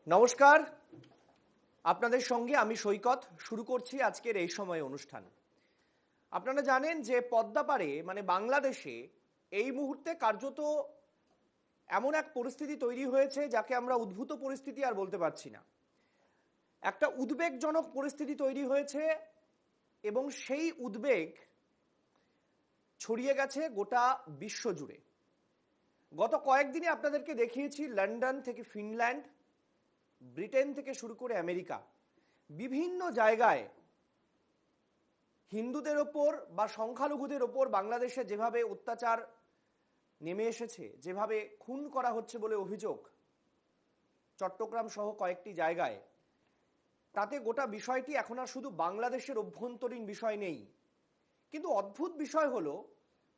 নমস্কার, আপনাদের সঙ্গে আমি সৈকত শুরু করছি আজকের এই সময় অনুষ্ঠান। আপনারা জানেন যে পদ্মাপাড়ে মানে বাংলাদেশে এই মুহূর্তে কার্যত এমন এক পরিস্থিতি তৈরি হয়েছে যাকে আমরা উদ্ভূত পরিস্থিতি আর বলতে পারছি না। একটা উদ্বেগজনক পরিস্থিতি তৈরি হয়েছে এবং সেই উদ্বেগ ছড়িয়ে গেছে গোটা বিশ্ব জুড়ে। গত কয়েকদিনে আপনাদেরকে দেখিয়েছি লন্ডন থেকে ফিনল্যান্ড, ব্রিটেন থেকে শুরু করে আমেরিকা, বিভিন্ন জায়গায় হিন্দুদের ওপর বা সংখ্যালঘুদের ওপর বাংলাদেশে যেভাবে অত্যাচার নেমে এসেছে, যেভাবে খুন করা হচ্ছে বলে অভিযোগ চট্টগ্রাম সহ কয়েকটি জায়গায়, তাতে গোটা বিষয়টি এখন আর শুধু বাংলাদেশের অভ্যন্তরীণ বিষয় নেই। কিন্তু অদ্ভুত বিষয় হলো,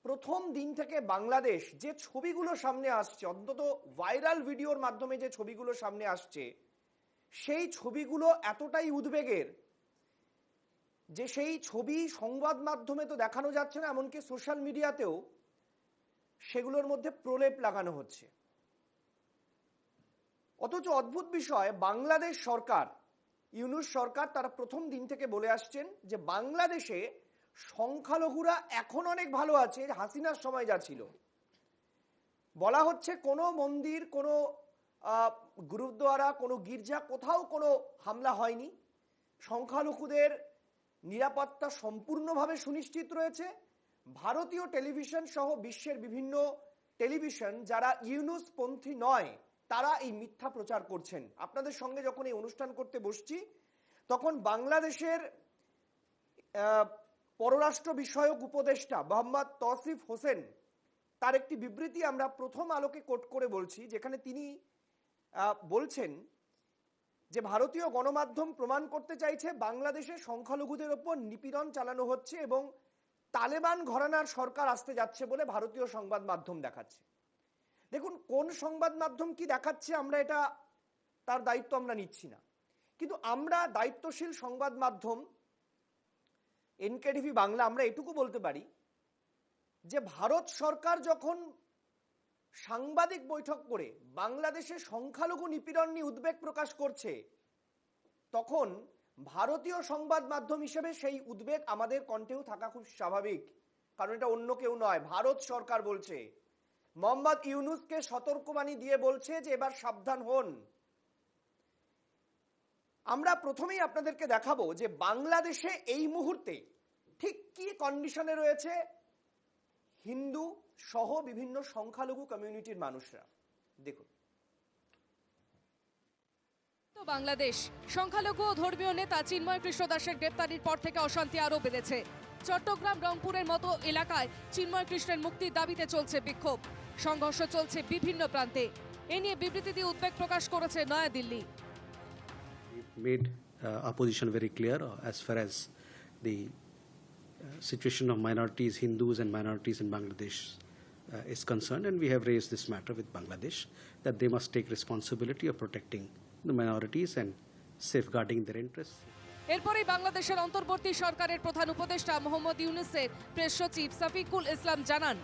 প্রথম দিন থেকে বাংলাদেশ যে ছবিগুলো সামনে আসছে, অন্তত ভাইরাল ভিডিওর মাধ্যমে যে ছবিগুলো সামনে আসছে, সেই ছবিগুলো এতটাই উদ্বেগের যে সেই ছবি সংবাদ মাধ্যমে তো দেখানো যাচ্ছে না, এমনকি সোশ্যাল মিডিয়াতেও সেগুলোর মধ্যে প্রলেপ লাগানো হচ্ছে। অথচ অদ্ভুত বিষয়, বাংলাদেশ সরকার, ইউনূস সরকার, তারা প্রথম দিন থেকে বলে আসছেন যে বাংলাদেশে সংখ্যালঘুরা এখন অনেক ভালো আছে, হাসিনার সময় যা ছিল। বলা হচ্ছে কোনো মন্দির, কোনো গুরুদ্বারা, কোনো গির্জা, কোথাও কোনো হামলা হয়নি। সংখ্যালঘুদের নিরাপত্তা সম্পূর্ণভাবে সুনিশ্চিত রয়েছে। ভারতীয় টেলিভিশন সহ বিশ্বের বিভিন্ন টেলিভিশন যারা ইউনূস পন্থী নয়, তারা এই মিথ্যা প্রচার করছেন। আপনাদের সঙ্গে যখন এই অনুষ্ঠান করতে বসছি, তখন বাংলাদেশের পররাষ্ট্র বিষয়ক উপদেষ্টা মোহাম্মদ তৌসিফ হোসেন, তার একটি বিবৃতি আমরা প্রথম আলোকে কোট করে বলছি, যেখানে তিনি বলছেন যে ভারতীয় গণমাধ্যম প্রমাণ করতে চাইছে বাংলাদেশে সংখ্যালঘুদের ওপর নিপীড়ন চালানো হচ্ছে এবং তালেবান ঘরানার সরকার আসতে যাচ্ছে বলে ভারতীয় সংবাদ মাধ্যম দেখাচ্ছে। দেখুন, কোন সংবাদ মাধ্যম কি দেখাচ্ছে আমরা এটা তার দায়িত্ব আমরা নিচ্ছি না, কিন্তু আমরা দায়িত্বশীল সংবাদ মাধ্যম এনকেটিভি বাংলা, আমরা এটুকু বলতে পারি যে ভারত সরকার যখন সাংবাদিক বৈঠক করে বাংলাদেশে সংখ্যালঘু নিপীড়ন নিয়ে উদ্বেগ প্রকাশ করছে, তখন ভারতীয় সংবাদ মাধ্যম হিসেবে সেই উদ্বেগ আমাদের কণ্ঠেও থাকা খুব স্বাভাবিক, কারণ এটা অন্য কেউ নয়, ভারত সরকার বলছে। মোহাম্মদ ইউনূসকে সতর্কবাণী দিয়ে বলছে যে এবার সাবধান হন। আমরা প্রথমেই আপনাদেরকে দেখাবো যে বাংলাদেশে এই মুহূর্তে ঠিক কি কন্ডিশনে রয়েছে হিন্দু সহ বিভিন্ন সংখ্যালঘু কমিউনিটির মানুষরা। দেখুন, বাংলাদেশ সংখ্যালঘু ও ধর্মীয় নেতা চিন্ময় কৃষ্ণ দাসের গ্রেপ্তারির পর থেকে অশান্তি আরও বেড়েছে। চট্টগ্রাম, রংপুরের মতো এলাকায় চিন্ময় কৃষ্ণের মুক্তির দাবিতে চলছে বিক্ষোভ, সংঘর্ষ চলছে বিভিন্ন প্রান্তে। এ নিয়ে বিবৃতি দিয়ে উদ্বেগ প্রকাশ করেছে New Delhi. Made our position very clear as far as the situation of minorities, Hindus and minorities in Bangladesh is concerned, and we have raised this matter with Bangladesh that they must take responsibility of protecting the minorities and safeguarding their interests. এরপরেই বাংলাদেশের অন্তর্বর্তী সরকারের প্রধান উপদেষ্টা Mohammad ইউনূসের press সচিব সাফিকুল ইসলাম জানান,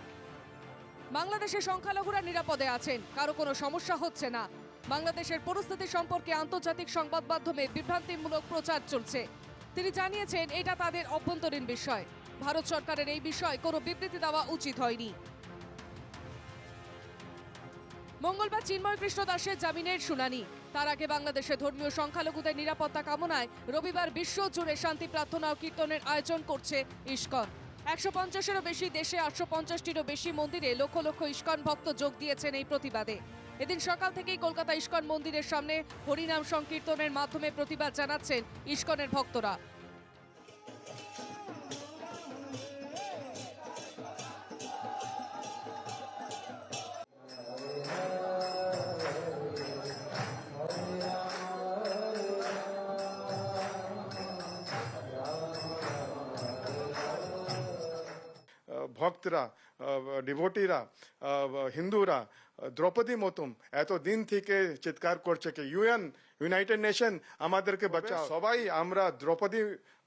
বাংলাদেশের সংখ্যালঘুরা নিরাপদে আছেন, কারো কোনো সমস্যা হচ্ছে না। বাংলাদেশের পরিস্থিতি সম্পর্কে আন্তর্জাতিক সংবাদ মাধ্যমে বিভ্রান্তিমূলক প্রচার চলছে। তিনি জানিয়েছেন এটা তাদের অভ্যন্তরীণ বিষয়, ভারত সরকারের এই বিষয়ে কোনো বিবৃতি দেওয়া উচিত হয়নি। মঙ্গলবার চিন্ময় কৃষ্ণ দাসের জামিনের শুনানি। তার আগে বাংলাদেশে ধর্মীয় সংখ্যালঘুদের নিরাপত্তা কামনায় রবিবার বিশ্ব জুড়ে শান্তি প্রার্থনা ও কীর্তনের আয়োজন করছে ইসকন। 150-এরও বেশি দেশে 850-টিরও বেশি মন্দিরে লক্ষ লক্ষ ইসকন ভক্ত যোগ দিয়েছেন এই প্রতিবাদে। এদিন সকাল থেকেই কলকাতা ইসকন মন্দিরের সামনে হরিনাম সংকীর্তনের মাধ্যমে প্রতিবাদ জানাচ্ছেন ইসকনের ভক্তরা। ভক্তরা, ডিভোটিরা, হিন্দুরা দ্রৌপদী মতুম এত দিন থেকে চিৎকার করছে কি ইউনাইটেড নেশন আমাদেরকে বাঁচাও। সবাই আমরা দ্রৌপদী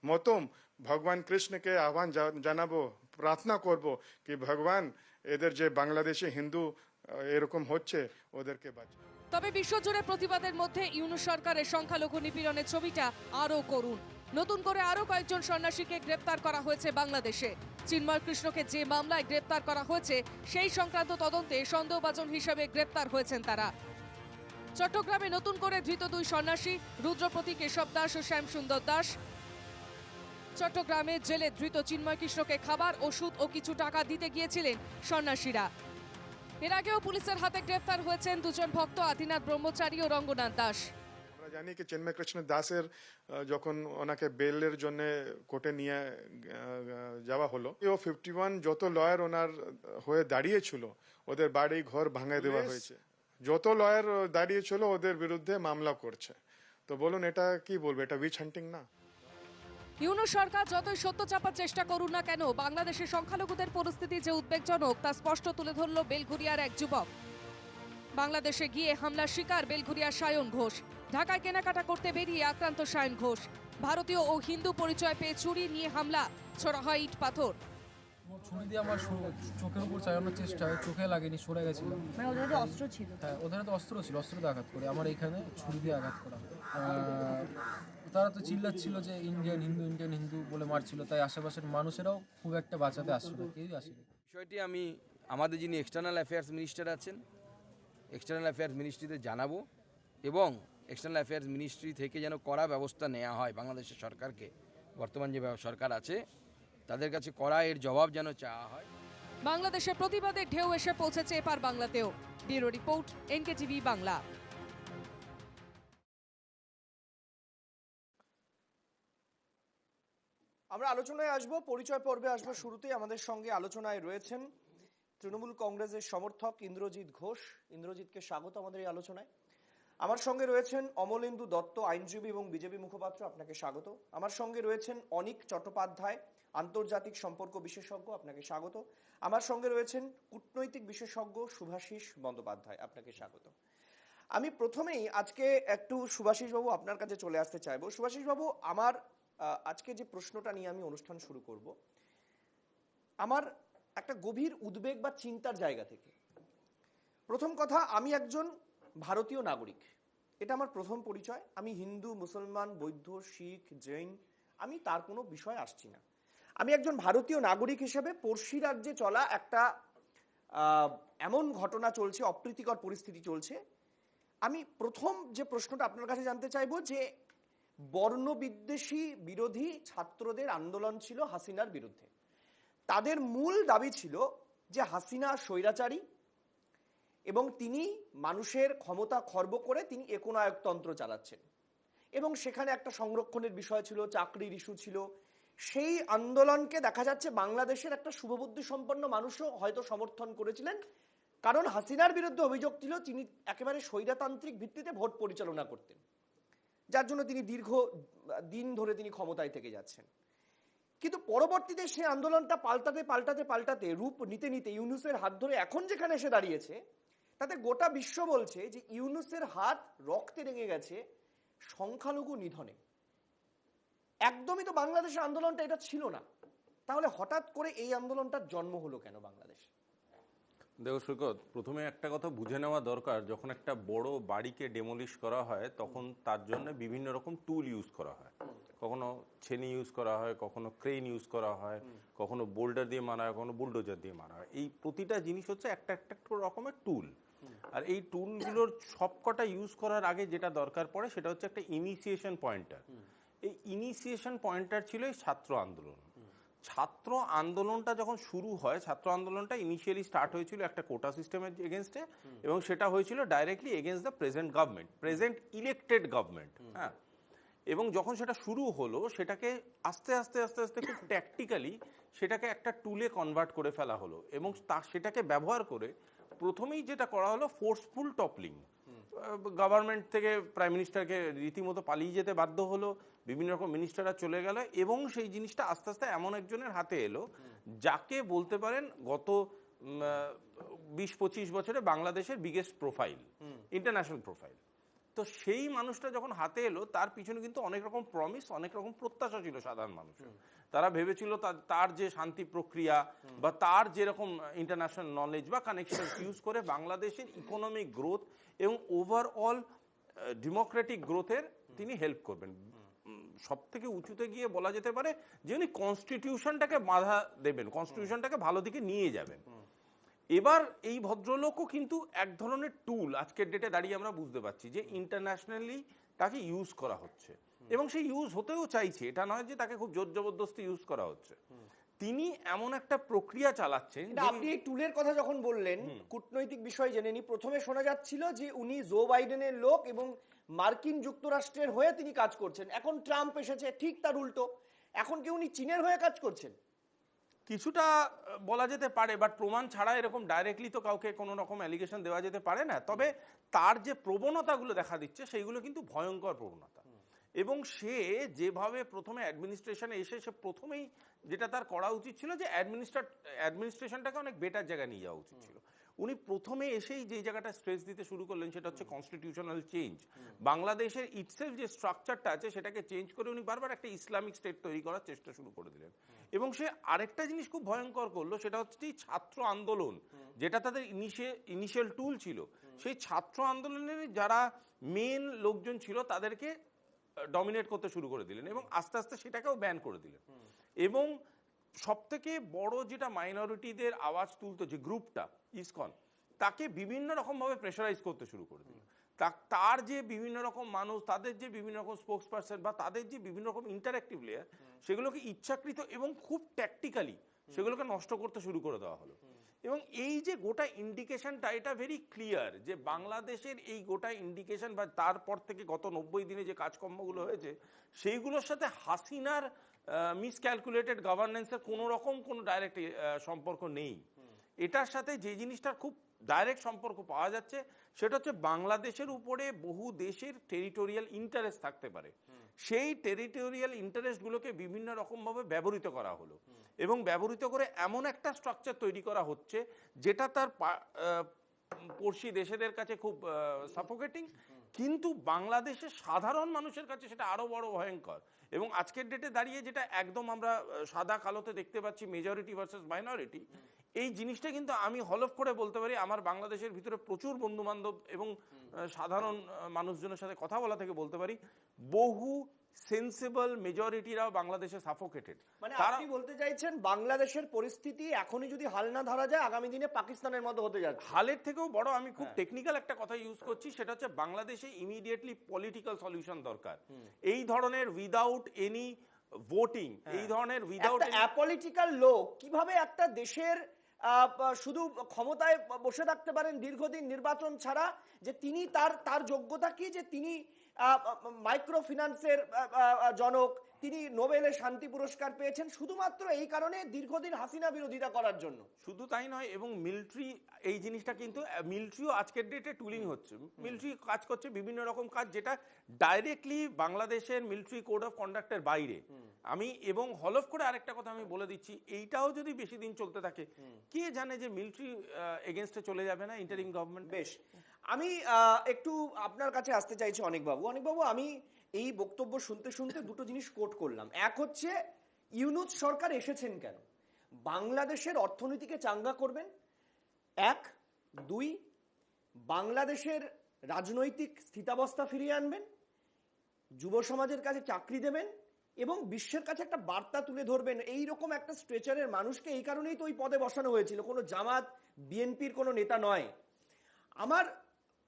মতুম ভগবান কৃষ্ণকে আহ্বান জানাবো, প্রার্থনা করব কি ভগবান এদের যে বাংলাদেশে হিন্দু এরকম হচ্ছে ওদেরকে বাঁচাও। তবে বিশ্বজুড়ে প্রতিবাদের মধ্যে ইউনূস সরকারের সংখ্যালঘু নিপীড়নের ছবিটা আরও করুণ। নতুন করে আরও কয়েকজন সন্ন্যাসীকে গ্রেপ্তার করা হয়েছে বাংলাদেশে। চিন্ময় কৃষ্ণকে যে মামলায় গ্রেপ্তার করা হয়েছে সেই সংক্রান্ত তদন্তে সন্দেহভাজন হিসেবে গ্রেপ্তার হয়েছেন তারা। চট্টগ্রামে নতুন করে ধৃত 2 সন্ন্যাসী রুদ্রপতি কেশব দাস ও শ্যামসুন্দর দাস। চট্টগ্রামে জেলে ধৃত চিন্ময় কৃষ্ণকে খাবার, ওষুধ ও কিছু টাকা দিতে গিয়েছিলেন সন্ন্যাসীরা। এর আগেও পুলিশের হাতে গ্রেফতার হয়েছেন 2 জন ভক্ত, আদিনাথ ব্রহ্মচারী ও রঙ্গনাথ দাস। আমরা জানি কি চিন্ময় কৃষ্ণ দাসের যখন ওনাকে বেলের জন্য কোর্টে নিয়ে যাওয়া হলো, ও 51 যত লয়ার ওনার হয়ে দাঁড়িয়েছিল ওদের বাড়ি ঘর ভাঙে দেওয়া হয়েছে। যত লয়ার দাঁড়িয়েছিল ওদের বিরুদ্ধে মামলা করছে। তো বলুন এটা কি বলবো, এটা উইচ হান্টিং না? ইউনূস সরকার যতই সত্য চাপার চেষ্টা করুন না কেন, বাংলাদেশের সংখ্যালঘুদের পরিস্থিতি যে উদ্বেগজনক তা স্পষ্ট তুলে ধরল বেলঘরিয়ার এক যুবক। বাংলাদেশে গিয়ে হামলার শিকার বেলঘরিয়ার সায়ন ঘোষ। ঢাকায় কেনাকাটা করতে বেরিয়ে আক্রান্ত সায়ন ঘোষ। ভারতীয় ও হিন্দু পরিচয় পেয়ে ছুরি নিয়ে হামলা, ছোড়া হয় ইট পাথর। ছুরি দিয়ে আমার চোখের উপর চালানোর চেষ্টা হয়, চোখে লাগেনি, সরে গেছিল। মানে ওদের হাতে অস্ত্র ছিল? হ্যাঁ, ওদের হাতে অস্ত্র ছিল, অস্ত্র দিয়ে আঘাত করে আমার এইখানে ছুরি দিয়ে আঘাত করা। তারা তো চিল্লাচ্ছিল যে ইন্ডিয়ান হিন্দু বলে মারছিল, তাই আশেপাশের মানুষেরাও খুব একটা বাঁচাতে আসছিল না, কেউই আসেনি। বিষয়টি আমি আমাদের যিনি এক্সটার্নাল অ্যাফেয়ার্স মিনিস্টার আছেন, এক্সটার্নাল অ্যাফেয়ার্স মিনিস্ট্রিতে জানাবো এবং এক্সটার্নাল অ্যাফেয়ার্স মিনিস্ট্রি থেকে যেন কড়া ব্যবস্থা নেওয়া হয় বাংলাদেশের সরকারকে, বর্তমান যে সরকার আছে তাদের কাছে কড়া এর জবাব যেন চাওয়া হয়। বাংলাদেশের প্রতিবাদের ঢেউ এসে পৌঁছেছে এপার বাংলাতেও। Bureau report, NKTV Bangla. আমরা আলোচনায় আসব, পরিচয় পর্বে আসবো। শুরুতেই আমাদের সঙ্গে আলোচনায় রয়েছেন তৃণমূল কংগ্রেসের সমর্থক ইন্দ্রজিৎ ঘোষ। ইন্দ্রজিৎকে স্বাগত আমাদের এই আলোচনায়। আমার সঙ্গে রয়েছেন অমলেন্দু দত্ত, আইনজীবী এবং বিজেপি মুখপাত্র, আপনাকে স্বাগত। আমার সঙ্গে রয়েছেন অনিক চট্টোপাধ্যায়, আন্তর্জাতিক সম্পর্ক বিশেষজ্ঞ, আপনাকে স্বাগত। আমার সঙ্গে রয়েছেন কূটনৈতিক বিশেষজ্ঞ শুভাশিস বন্দ্যোপাধ্যায়, আপনাকে স্বাগত। আমি প্রথমেই আজকে একটু শুভাশিস বাবু আপনার কাছে চলে আসতে চাইবো। শুভাশিস বাবু, আমার আজকে যে প্রশ্নটা নিয়ে আমি অনুষ্ঠান শুরু করব, আমার একটা গভীর উদ্বেগ বা চিন্তার জায়গা থেকে। প্রথম কথা, আমি একজন ভারতীয় নাগরিক, এটা আমার প্রথম পরিচয়। আমি হিন্দু, মুসলমান, বৌদ্ধ, শিখ, জৈন, আমি তার কোনো বিষয় আসছি না। আমি একজন ভারতীয় নাগরিক হিসেবে পড়শি রাজ্যে চলা একটা এমন ঘটনা চলছে, অপ্রীতিকর পরিস্থিতি চলছে। আমি প্রথম যে প্রশ্নটা আপনার কাছে জানতে চাইবো যে বর্ণবিদ্বেষী বিরোধী ছাত্রদের আন্দোলন ছিল হাসিনার বিরুদ্ধে। তাদের মূল দাবি ছিল যে হাসিনা স্বৈরাচারী এবং তিনি মানুষের ক্ষমতা খর্ব করে তিনি একনায়কতন্ত্র চালাচ্ছেন, এবং সেখানে একটা সংরক্ষণের বিষয় ছিল, চাকরির ইস্যু ছিল। সেই আন্দোলনকে দেখা যাচ্ছে বাংলাদেশের একটা শুভবুদ্ধি সম্পন্ন মানুষও হয়তো সমর্থন করেছিলেন, কারণ হাসিনার বিরুদ্ধে অভিযোগ ছিল তিনি একেবারে স্বৈরতান্ত্রিক ভিত্তিতে ভোট পরিচালনা করতেন, যার জন্য তিনি দীর্ঘ দিন ধরে তিনি ক্ষমতায় থেকে যাচ্ছেন। কিন্তু পরবর্তীতে সেই আন্দোলনটা পাল্টাতে রূপ নিতে ইউনূসের হাত ধরে এখন যেখানে এসে দাঁড়িয়েছে, তাতে গোটা বিশ্ব বলছে যে ইউনূসের হাত রক্তে রেঙে গেছে সংখ্যালঘু নিধনে। একদমই তো বাংলাদেশের আন্দোলনটা এটা ছিল না, তাহলে হঠাৎ করে এই আন্দোলনটার জন্ম হলো কেন বাংলাদেশে? দেখো সৈকত, প্রথমে একটা কথা বুঝে নেওয়া দরকার, যখন একটা বড় বাড়িকে ডেমোলিশ করা হয় তখন তার জন্য বিভিন্ন রকম টুল ইউজ করা হয়। কখনো ছেনি ইউজ করা হয়, কখনো ক্রেন ইউজ করা হয়, কখনো বোল্ডার দিয়ে মারা হয়, কখনো বুলডোজার দিয়ে মারা হয়। এই প্রতিটা জিনিস হচ্ছে একটা রকমের টুল। আর এই টুলগুলোর সবকটা ইউজ করার আগে যেটা দরকার পড়ে সেটা হচ্ছে একটা ইনিশিয়েশন পয়েন্টার। এই ইনিশিয়েশন পয়েন্টার ছিল এই ছাত্র আন্দোলন। ছাত্র আন্দোলনটা যখন শুরু হয়, ছাত্র আন্দোলনটা ইনিশিয়ালি স্টার্ট হয়েছিল একটা কোটা সিস্টেমের এগেনস্টে, এবং সেটা হয়েছিল directly against the present government, present elected government. হ্যাঁ, এবং যখন সেটা শুরু হলো সেটাকে আস্তে আস্তে খুব ট্যাকটিক্যালি সেটাকে একটা টুলে কনভার্ট করে ফেলা হলো, এবং সেটাকে ব্যবহার করে প্রথমেই যেটা করা হলো ফোর্সফুল টপলিং। গভর্নমেন্ট থেকে প্রাইম মিনিস্টারকে রীতিমতো পালিয়ে যেতে বাধ্য হলো, বিভিন্ন রকম মিনিস্টাররা চলে গেল, এবং সেই জিনিসটা আস্তে আস্তে এমন একজনের হাতে এলো যাকে বলতে পারেন গত 20-25 বছরে বাংলাদেশের বিগেস্ট প্রোফাইল, ইন্টারন্যাশনাল প্রোফাইল। তো সেই মানুষটা যখন হাতে এলো তার পিছনে কিন্তু অনেক রকম প্রমিস, অনেক রকম প্রত্যাশা ছিল সাধারণ মানুষের। তারা ভেবেছিল তার যে শান্তি প্রক্রিয়া বা তার যেরকম ইন্টারন্যাশনাল নলেজ বা কানেকশন ইউজ করে বাংলাদেশের ইকোনমিক গ্রোথ এবং ওভারঅল ডেমোক্রেটিক গ্রোথের তিনি হেল্প করবেন। সব থেকে উঁচুতে গিয়ে বলা যেতে পারে যে উনি কনস্টিটিউশনটাকে বাধা দেবেন, কনস্টিটিউশনটাকে ভালো দিকে নিয়ে যাবেন। এবার এই ভদ্রলোকও কিন্তু এক ধরনের টুল আজকের ডেটে দাঁড়িয়ে আমরা বুঝতে পারছি যে ইন্টারন্যাশনালি তাকে ইউজ করা হচ্ছে এবং সে ইউজ হতেও চাইছে, এটা নয় যে তাকে খুব জোর জবরদস্তি ইউজ করা হচ্ছে। তিনি এমন একটা প্রক্রিয়া চালাচ্ছেন। আপনি এই টুলের কথা যখন বললেন, কূটনৈতিক বিষয় জেনে নি। প্রথমে শোনা যাচ্ছিল যে উনি জো বাইডেনের লোক এবং মার্কিন যুক্তরাষ্ট্রের হয়ে তিনি কাজ করছেন। এখন ট্রাম্প এসেছে, ঠিক তার উল্টো। এখন কি উনি চীনের হয়ে কাজ করছেন? কিছুটা বলা যেতে পারে, বাট প্রমাণ ছাড়া এরকম ডাইরেক্টলি তো কাউকে কোনো রকম অ্যালিগেশন দেওয়া যেতে পারে না। তবে তার যে প্রবণতাগুলো দেখা দিচ্ছে সেইগুলো কিন্তু ভয়ঙ্কর প্রবণতা। এবং সে যেভাবে প্রথমে অ্যাডমিনিস্ট্রেশনে এসে সে প্রথমেই যেটা তার করা উচিত ছিল যে অ্যাডমিনিস্ট্রেশনটাকে অনেক বেটার জায়গায় নিয়ে যাওয়া উচিত ছিল। উনি প্রথমে এসেই যে জায়গাটা স্ট্রেস দিতে শুরু করলেন সেটা হচ্ছে কনস্টিটিউশনাল চেঞ্জ। বাংলাদেশের ইটসেলফ যে স্ট্রাকচারটা আছে সেটাকে চেঞ্জ করে উনি বারবার একটা ইসলামিক স্টেট তৈরি করার চেষ্টা শুরু করে দিলেন। এবং সে আরেকটা জিনিস খুব ভয়ঙ্কর করলো, সেটা হচ্ছে ছাত্র আন্দোলন, যেটা তাদের ইনিশিয়াল টুল ছিল। সেই ছাত্র আন্দোলনের যারা মেন লোকজন ছিল তাদেরকে ডমিনেট করতে শুরু করে দিলেন এবং আস্তে আস্তে সেটাকেও ব্যান করে দিলেন। এবং সব থেকে বড় যেটা মাইনরিটিদের আওয়াজ তুলতো যে গ্রুপটা ইসকন, তাকে বিভিন্ন রকম ভাবে প্রেশারাইজ করতে শুরু করে দিল। তার যে বিভিন্ন রকম মানুষ, তাদের যে বিভিন্ন রকম স্পোক্স পার্সন বা তাদের যে বিভিন্ন রকম ইন্টারঅ্যাক্টিভ লেয়ার, সেগুলোকে ইচ্ছাকৃত এবং খুব ট্যাকটিক্যালি সেগুলোকে নষ্ট করতে শুরু করে দেওয়া হলো। এবং এই যে গোটা ইন্ডিকেশনটা, এটা ভেরি ক্লিয়ার যে বাংলাদেশের এই গোটা ইন্ডিকেশন বা তারপর থেকে গত 90 দিনে যে কাজকর্মগুলো হয়েছে সেইগুলোর সাথে হাসিনার মিসক্যালকুলেটেড গভর্নেন্সের কোনো রকম কোনো ডাইরেক্ট সম্পর্ক নেই। এটার সাথে যে জিনিসটার খুব ডাইরেক্ট সম্পর্ক পাওয়া যাচ্ছে সেটা হচ্ছে বাংলাদেশের উপরে বহু দেশের টেরিটোরিয়াল ইন্টারেস্ট থাকতে পারে। সেই টেরিটোরিয়াল ইন্টারেস্টগুলোকে বিভিন্ন রকমভাবে ব্যবহৃত করা হলো এবং ব্যবহৃত করে এমন একটা স্ট্রাকচার তৈরি করা হচ্ছে যেটা তার পড়শি দেশেদের কাছে খুব সাফোকেটিং, কিন্তু বাংলাদেশের সাধারণ মানুষের কাছে সেটা আরো বড় ভয়ঙ্কর। এবং আজকের ডেটে দাঁড়িয়ে যেটা একদম আমরা সাদা কালোতে দেখতে পাচ্ছি, মেজরিটি ভার্সেস মাইনরিটি, এই জিনিসটা কিন্তু আমি হলফ করে বলতে পারি, আমার বাংলাদেশের ভিতরে প্রচুর বন্ধু বান্ধব এবং সাধারণ মানুষজনের সাথে কথা বলা থেকে বলতে পারি, বহু সেন্সিবল মেজরিটিরাও বাংলাদেশে সাফোকেটেড। মানে আপনি বলতে চাইছেন বাংলাদেশের পরিস্থিতি এখনই যদি হাল না ধরা যায় আগামী দিনে পাকিস্তানের মতো হতে যাচ্ছে। হালের থেকেও বড়, আমি খুব টেকনিক্যাল একটা কথা ইউজ করছি, সেটা হচ্ছে বাংলাদেশে ইমিডিয়েটলি পলিটিক্যাল সলিউশন দরকার। এই ধরনের উইদাউট এনি ভোটিং, এই ধরনের উইদাউট অ্যাপলিটিক্যাল লোক কিভাবে একটা দেশের শুধু ক্ষমতায় বসে থাকতে পারেন দীর্ঘদিন নির্বাচন ছাড়া? যে তিনি তার যোগ্যতা কি যে তিনি মাইক্রো ফিন্যান্সের জনক, তিনি নোবেলের শান্তি পুরস্কার পেয়েছেন শুধুমাত্র এই কারণে দীর্ঘদিন হাসিনা বিরোধিতা করার জন্য। শুধু তাই নয়, এবং মিলিটারি এই জিনিসটা কিন্তু মিলিটারিও আজকের ডেটে টুলিং হচ্ছে। মিলিটারি কাজ করছে বিভিন্ন রকম কাজ যেটা ডাইরেক্টলি বাংলাদেশের মিলিটারি কোড অফ কন্ডাক্টের বাইরে। আমি এবং হলফ করে আরেকটা কথা আমি বলে দিচ্ছি, এইটাও যদি বেশি দিন চলতে থাকে কে জানে যে মিলিটারি এগেনস্টে চলে যাবে না ইন্টারিম গভর্নমেন্ট। বেশ, আমি একটু আপনার কাছে আসতে চাইছি অনেকবাবু। আমি এই বক্তব্য শুনতে শুনতে দুটো জিনিস কোট করলাম। এক হচ্ছে ইউনূস সরকার এসেছেন কেন? বাংলাদেশের অর্থনীতিকে চাঙ্গা করবেন, এক। দুই, বাংলাদেশের রাজনৈতিক স্থিতাবস্থা ফিরিয়ে আনবেন, যুব সমাজের কাছে চাকরি দেবেন এবং বিশ্বের কাছে একটা বার্তা তুলে ধরবেন। এইরকম একটা স্ট্রেচারের মানুষকে এই কারণেই তো ওই পদে বসানো হয়েছিল, কোনো জামাত বিএনপির কোনো নেতা নয়। আমার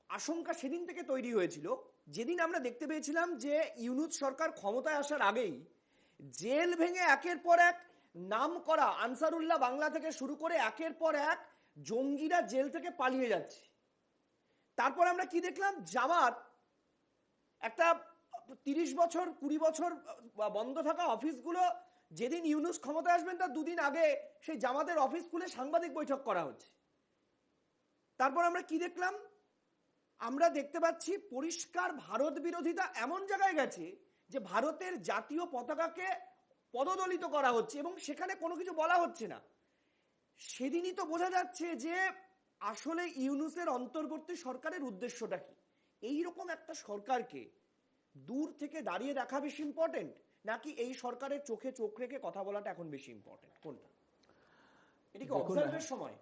আশঙ্কা সেদিন থেকে তৈরি হয়েছিল যেদিন আমরা দেখতে পেয়েছিলাম যে ইউনূস সরকার ক্ষমতায় আসার আগেই জেল ভেঙে একের পর এক নাম করা আনসারুল্লাহ বাংলা থেকে শুরু করে একের পর এক জঙ্গিরা জেল থেকে পালিয়ে যাচ্ছে। তারপর আমরা কি দেখলাম, জামাত একটা 30 বছর 20 বছর বন্ধ থাকা অফিসগুলো যেদিন ইউনূস ক্ষমতায় আসবেন তার দুদিন আগে সেই জামাতের অফিস খুলে সাংবাদিক বৈঠক করা হচ্ছে। তারপর আমরা কি দেখলাম, আমরা দেখতে পাচ্ছি পরিষ্কার ভারত বিরোধিতা এমন জায়গায় গেছে যে ভারতের জাতীয় পতাকাকে পদদলিত করা হচ্ছে এবং সেখানে কোনো কিছু বলা হচ্ছে না। সেদিনই তো বোঝা যাচ্ছে যে আসলে ইউনূসের অন্তর্বর্তী সরকারের উদ্দেশ্যটা কি। এই রকম একটা সরকারকে দূর থেকে দাঁড়িয়ে দেখা বেশি ইম্পর্টেন্ট, নাকি এই সরকারের চোখে চোখ রেখে কথা বলাটা এখন বেশি ইম্পর্টেন্ট, কোনটা? এটা কি অবজার্ভের সময়?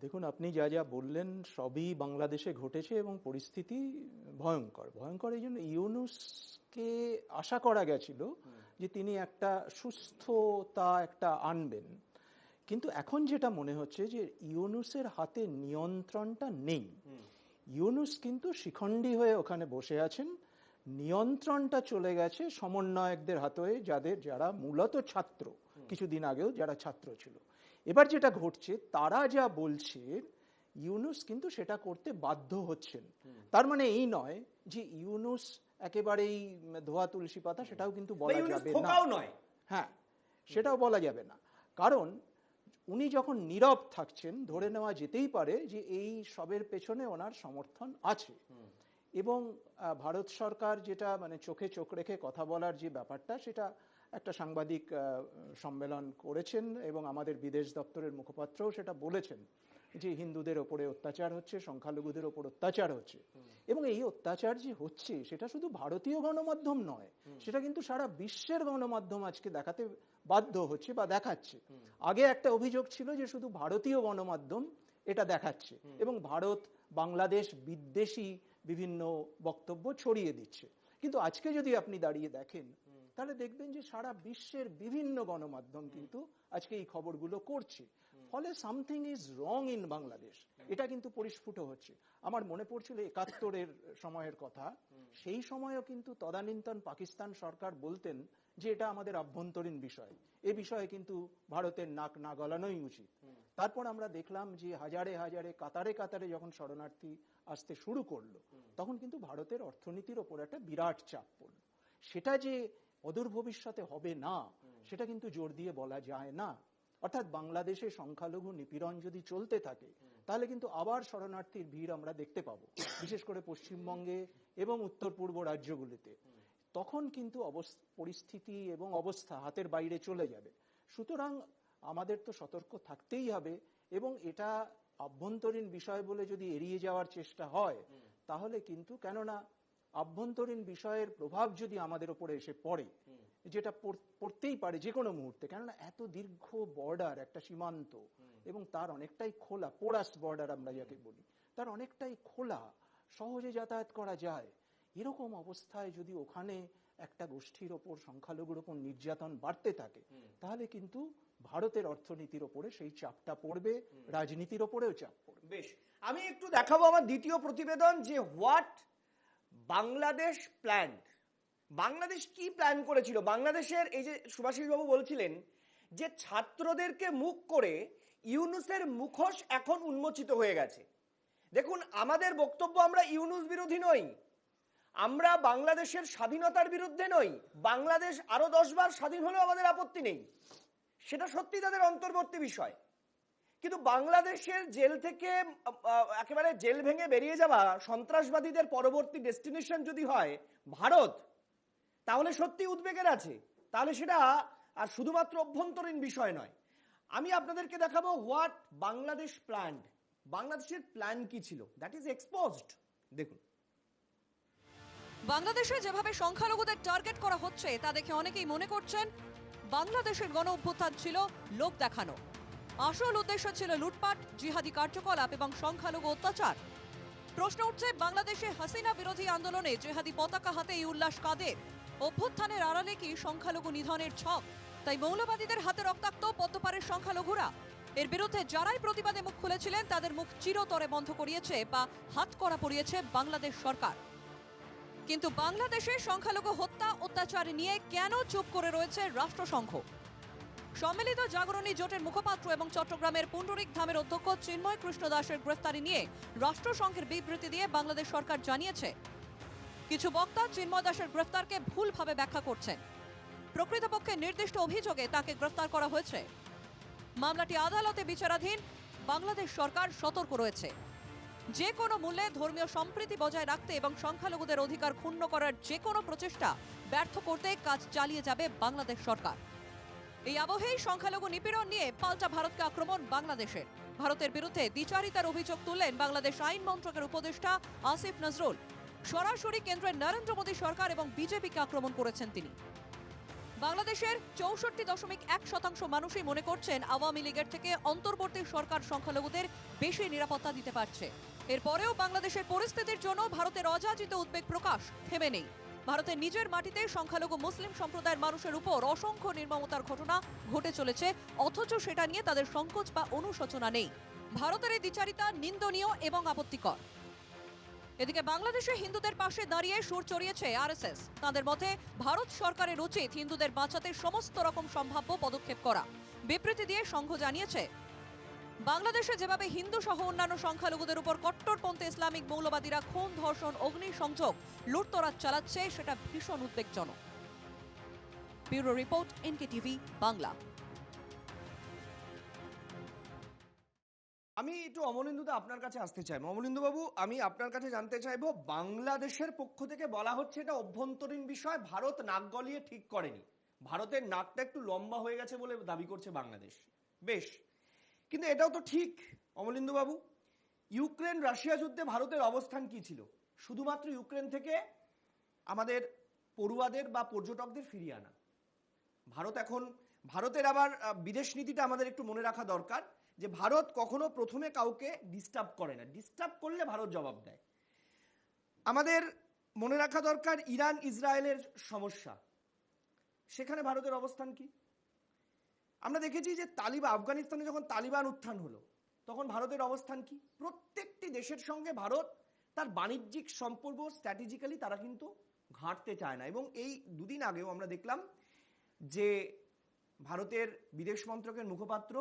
দেখুন, আপনি যা যা বললেন সবই বাংলাদেশে ঘটেছে এবং পরিস্থিতি ভয়ঙ্কর। ভয়ঙ্কর এই জন্য ইউনূসকে আশা করা গেছিল যে তিনি একটা সুস্থতা একটা আনবেন, কিন্তু এখন যেটা মনে হচ্ছে যে ইউনূসের হাতে নিয়ন্ত্রণটা নেই। ইউনূস কিন্তু শিখণ্ডী হয়ে ওখানে বসে আছেন, নিয়ন্ত্রণটা চলে গেছে সমন্বয়কদের হাতে, যারা মূলত ছাত্র, কিছুদিন আগেও যারা ছাত্র ছিল। এবার যেটা ঘটছে, তারা যা বলছে ইউনূস কিন্তু সেটা করতে বাধ্য হচ্ছেন। তার মানে এই নয় যে ইউনূস একেবারেই ধোয়া তুলসী পাতা, সেটাও কিন্তু বলা যাবে না। হ্যাঁ, সেটাও বলা যাবে না, কারণ উনি যখন নীরব থাকছেন ধরে নেওয়া যেতেই পারে যে এই সবের পেছনে ওনার সমর্থন আছে। এবং ভারত সরকার যেটা মানে চোখে চোখ রেখে কথা বলার যে ব্যাপারটা, সেটা একটা সাংবাদিক সম্মেলন করেছেন এবং আমাদের বিদেশ দপ্তরের মুখপাত্রও সেটা বলেছেন যে হিন্দুদের ওপরে অত্যাচার হচ্ছে, সংখ্যালঘুদের ওপর অত্যাচার হচ্ছে। এবং এই অত্যাচার যে হচ্ছে সেটা শুধু ভারতীয় গণমাধ্যম নয়, সেটা কিন্তু সারা বিশ্বের গণমাধ্যম আজকে দেখাতে বাধ্য হচ্ছে বা দেখাচ্ছে। আগে একটা অভিযোগ ছিল যে শুধু ভারতীয় গণমাধ্যম এটা দেখাচ্ছে এবং ভারত বাংলাদেশ বিদ্বেষী বিভিন্ন বক্তব্য ছড়িয়ে দিচ্ছে, কিন্তু আজকে যদি আপনি দাঁড়িয়ে দেখেন তাহলে দেখবেন যে সারা বিশ্বের বিভিন্ন গণমাধ্যম কিন্তু আজকে এই খবরগুলো করছে। ফলে something is wrong in Bangladesh, এটা কিন্তু পরিস্ফুট হচ্ছে। আমার মনে পড়ছিল ৭১-এর সময়ের কথা, সেই সময়ও কিন্তু তদানীন্তন পাকিস্তান সরকার বলতেন যে এটা আমাদের আভ্যন্তরীণ বিষয়, এ বিষয়ে কিন্তু ভারতের নাক না গলানোই উচিত। তারপর আমরা দেখলাম যে হাজারে হাজারে কাতারে কাতারে যখন শরণার্থী আসতে শুরু করলো, তখন কিন্তু ভারতের অর্থনীতির ওপর একটা বিরাট চাপ পড়লো। সেটা যে অদূর ভবিষ্যতে হবে না, সেটা কিন্তু জোর দিয়ে বলা যায় না। অর্থাৎ বাংলাদেশে সংখ্যালঘু নিপীড়ন যদি চলতে থাকে তাহলে কিন্তু আবার শরণার্থীর ভিড় আমরা দেখতে পাবো, বিশেষ করে পশ্চিমবঙ্গে এবং উত্তর পূর্ব রাজ্যগুলিতে। তখন কিন্তু পরিস্থিতি এবং অবস্থা হাতের বাইরে চলে যাবে। সুতরাং আমাদের তো সতর্ক থাকতেই হবে, এবং এটা আভ্যন্তরীণ বিষয় বলে যদি এড়িয়ে যাওয়ার চেষ্টা হয় তাহলে কিন্তু, কেননা আভ্যন্তরীণ বিষয়ের প্রভাব যদি আমাদের উপরে এসে পড়ে, যেটা পড়তেই পারে যে কোনো মুহূর্তে, কেননা এত দীর্ঘ বর্ডার, একটা সীমান্ত, এবং তার অনেকটাই খোলা, পোরাস বর্ডার আমরা যাকে বলি, তার অনেকটাই খোলা, সহজে যাতায়াত করা যায়। এরকম অবস্থায় যদি ওখানে একটা গোষ্ঠীর ওপর, সংখ্যালঘুর ওপর নির্যাতন বাড়তে থাকে, তাহলে কিন্তু ভারতের অর্থনীতির ওপরে সেই চাপটা পড়বে, রাজনীতির ওপরেও চাপ পড়বে। বেশ, আমি একটু দেখাবো আমার দ্বিতীয় প্রতিবেদন যে হোয়াট বাংলাদেশ প্ল্যান। বাংলাদেশ কি প্ল্যান করেছিল? বাংলাদেশের, এই যে সুভাষিস বাবু বলছিলেন যে ছাত্রদেরকে মুখ করে ইউনূসের মুখোশ এখন উন্মোচিত হয়ে গেছে। দেখুন, আমাদের বক্তব্য, আমরা ইউনূস বিরোধী নই, আমরা বাংলাদেশের স্বাধীনতার বিরুদ্ধে নই। বাংলাদেশ আরো 10 বার স্বাধীন হলেও আমাদের আপত্তি নেই, সেটা সত্যি তাদের অন্তর্বর্তী বিষয়। কিন্তু বাংলাদেশের জেল থেকে একেবারে জেল ভেঙে বেরিয়ে যাওয়া সন্ত্রাসবাদীদের পরবর্তী ডেস্টিনেশন যদি হয় ভারত, তাহলে সত্যি উদ্বেগের আছে। তাহলে সেটা আর শুধুমাত্র অভ্যন্তরীণ বিষয় নয়। আমি আপনাদেরকে দেখাবো হোয়াট বাংলাদেশ প্ল্যান। বাংলাদেশের প্ল্যান কি ছিল, দ্যাট ইজ এক্সপোজড। দেখুন, বাংলাদেশে যেভাবে সংখ্যালঘুদের টার্গেট করা হচ্ছে তা দেখে অনেকেই মনে করছেন বাংলাদেশের গণ অভ্যুত্থান ছিল লোক দেখানো, আসল উদ্দেশ্য ছিল লুটপাট, জিহাদি কার্যকলাপ এবং সংখ্যালঘু অত্যাচার। প্রশ্ন উঠছে, বাংলাদেশে হাসিনা বিরোধী আন্দোলনে জিহাদি পতাকা হাতে এই উল্লাস কাদের? অভ্যুত্থানের আড়ালে কি সংখ্যালঘু নিধনের ছক? তাই মৌলবাদীদের হাতে রক্তাক্ত পদ্মপাড়ের সংখ্যালঘুরা। এর বিরুদ্ধে যারাই প্রতিবাদে মুখ খুলেছিলেন তাদের মুখ চিরতরে বন্ধ করিয়েছে বা হাতকড়া পরিয়েছে বাংলাদেশ সরকার। কিন্তু বাংলাদেশে সংখ্যালঘু হত্যা অত্যাচার নিয়ে কেন চুপ করে রয়েছে রাষ্ট্রসংঘ? সম্মিলিত জাগরণী জোটের মুখপাত্র এবং চট্টগ্রামের পুণ্ডরিক ধামের অধ্যক্ষ চিন্ময় কৃষ্ণ দাসের গ্রেফতারি নিয়ে রাষ্ট্রসংঘের বিবৃতি দিয়ে বাংলাদেশ সরকার জানিয়েছে, কিছু বক্তা চিন্ময় দাসের গ্রেফতারকে ভুলভাবে ব্যাখ্যা করছেন। প্রকৃতপক্ষে নির্দিষ্ট অভিযোগে তাকে গ্রেফতার করা হয়েছে। মামলাটি আদালতে বিচারাধীন। বাংলাদেশ সরকার সতর্ক রয়েছে, যে কোনো মূল্যে ধর্মীয় সম্প্রীতি বজায় রাখতে এবং সংখ্যালঘুদের অধিকার ক্ষুণ্ণ করার যে কোনো প্রচেষ্টা ব্যর্থ করতে কাজ চালিয়ে যাবে বাংলাদেশ সরকার। এই আবহেই সংখ্যালঘু নিপীড়ন নিয়ে পাল্টা ভারতকে আক্রমণ বাংলাদেশের। ভারতের বিরুদ্ধে দ্বিচারিতার অভিযোগ তুললেন বাংলাদেশ আইন মন্ত্রকের উপদেষ্টা আসিফ নজরুল। সরাসরি কেন্দ্রের নরেন্দ্র মোদী সরকার এবং বিজেপিকে আক্রমণ করেছেন তিনি। বাংলাদেশের 64.1% মানুষই মনে করছেন আওয়ামী লীগের থেকে অন্তর্বর্তী সরকার সংখ্যালঘুদের বেশি নিরাপত্তা দিতে পারছে। এরপরেও বাংলাদেশের পরিস্থিতির জন্য ভারতের অযাচিত উদ্বেগ প্রকাশ থেমে নেই। ভারতের নিজের মাটিতে সংখ্যালঘু মুসলিম সম্প্রদায়ের মানুষের উপর অসংখ্য নির্মমতার ঘটনা ঘটে চলেছে, অথচ সেটা নিয়ে তাদের সংকোচ বা অনুশোচনা নেই। ভারতের এই দ্বিচারিতা নিন্দনীয় এবং আপত্তিকর। এদিকে বাংলাদেশে হিন্দুদের পাশে দাঁড়িয়ে সুর চড়িয়েছে আরএসএস। তাদের মতে ভারত সরকারের উচিত হিন্দুদের বাঁচাতে সমস্ত রকম সম্ভাব্য পদক্ষেপ করা। বিবৃতি দিয়ে সংঘ জানিয়েছে, বাংলাদেশে যেভাবে হিন্দু সহ অন্যান্য সংখ্যালঘুদের উপর কট্টরপন্থী ইসলামিক মৌলবাদীরা খুন, ধর্ষণ, অগ্নিসংযোগ, লুটতরাজ চালাচ্ছে, সেটা ভীষণ উদ্বেগজনক। Bureau report, NKTV Bangla. আমি একটু অমলেন্দুদা আপনার কাছে আসতে চাই। অমলেন্দু বাবু, আমি আপনার কাছে জানতে চাইবো, বাংলাদেশের পক্ষ থেকে বলা হচ্ছে এটা অভ্যন্তরীণ বিষয়, ভারত নাক গলিয়ে ঠিক করেনি, ভারতের নাকটা একটু লম্বা হয়ে গেছে বলে দাবি করছে বাংলাদেশ। বেশ, কিন্তু এটাও তো ঠিক অমলেন্দু বাবু, ইউক্রেন রাশিয়া যুদ্ধে ভারতের অবস্থান কি ছিল? শুধুমাত্র ইউক্রেন থেকে আমাদের পড়ুয়াদের বা পর্যটকদের ফিরিয়ে আনা। ভারত এখন, ভারতের আবার বিদেশ নীতিটা আমাদের একটু মনে রাখা দরকার যে ভারত কখনো প্রথমে কাউকে ডিস্টার্ব করে না, ডিস্টার্ব করলে ভারত জবাব দেয়। আমাদের মনে রাখা দরকার ইরান ইসরায়েলের সমস্যা, সেখানে ভারতের অবস্থান কি? আমরা দেখেছি যে আফগানিস্তানে যখন তালিবান উত্থান হলো তখন ভারতের অবস্থান কি? প্রত্যেকটি দেশের সঙ্গে ভারত তার বাণিজ্যিক সম্পর্ক স্ট্র্যাটেজিক্যালি তারা কিন্তু ঘাঁটতে চায় না। এবং এই দুদিন আগেও আমরা দেখলাম যে ভারতের বিদেশ মন্ত্রকের মুখপাত্র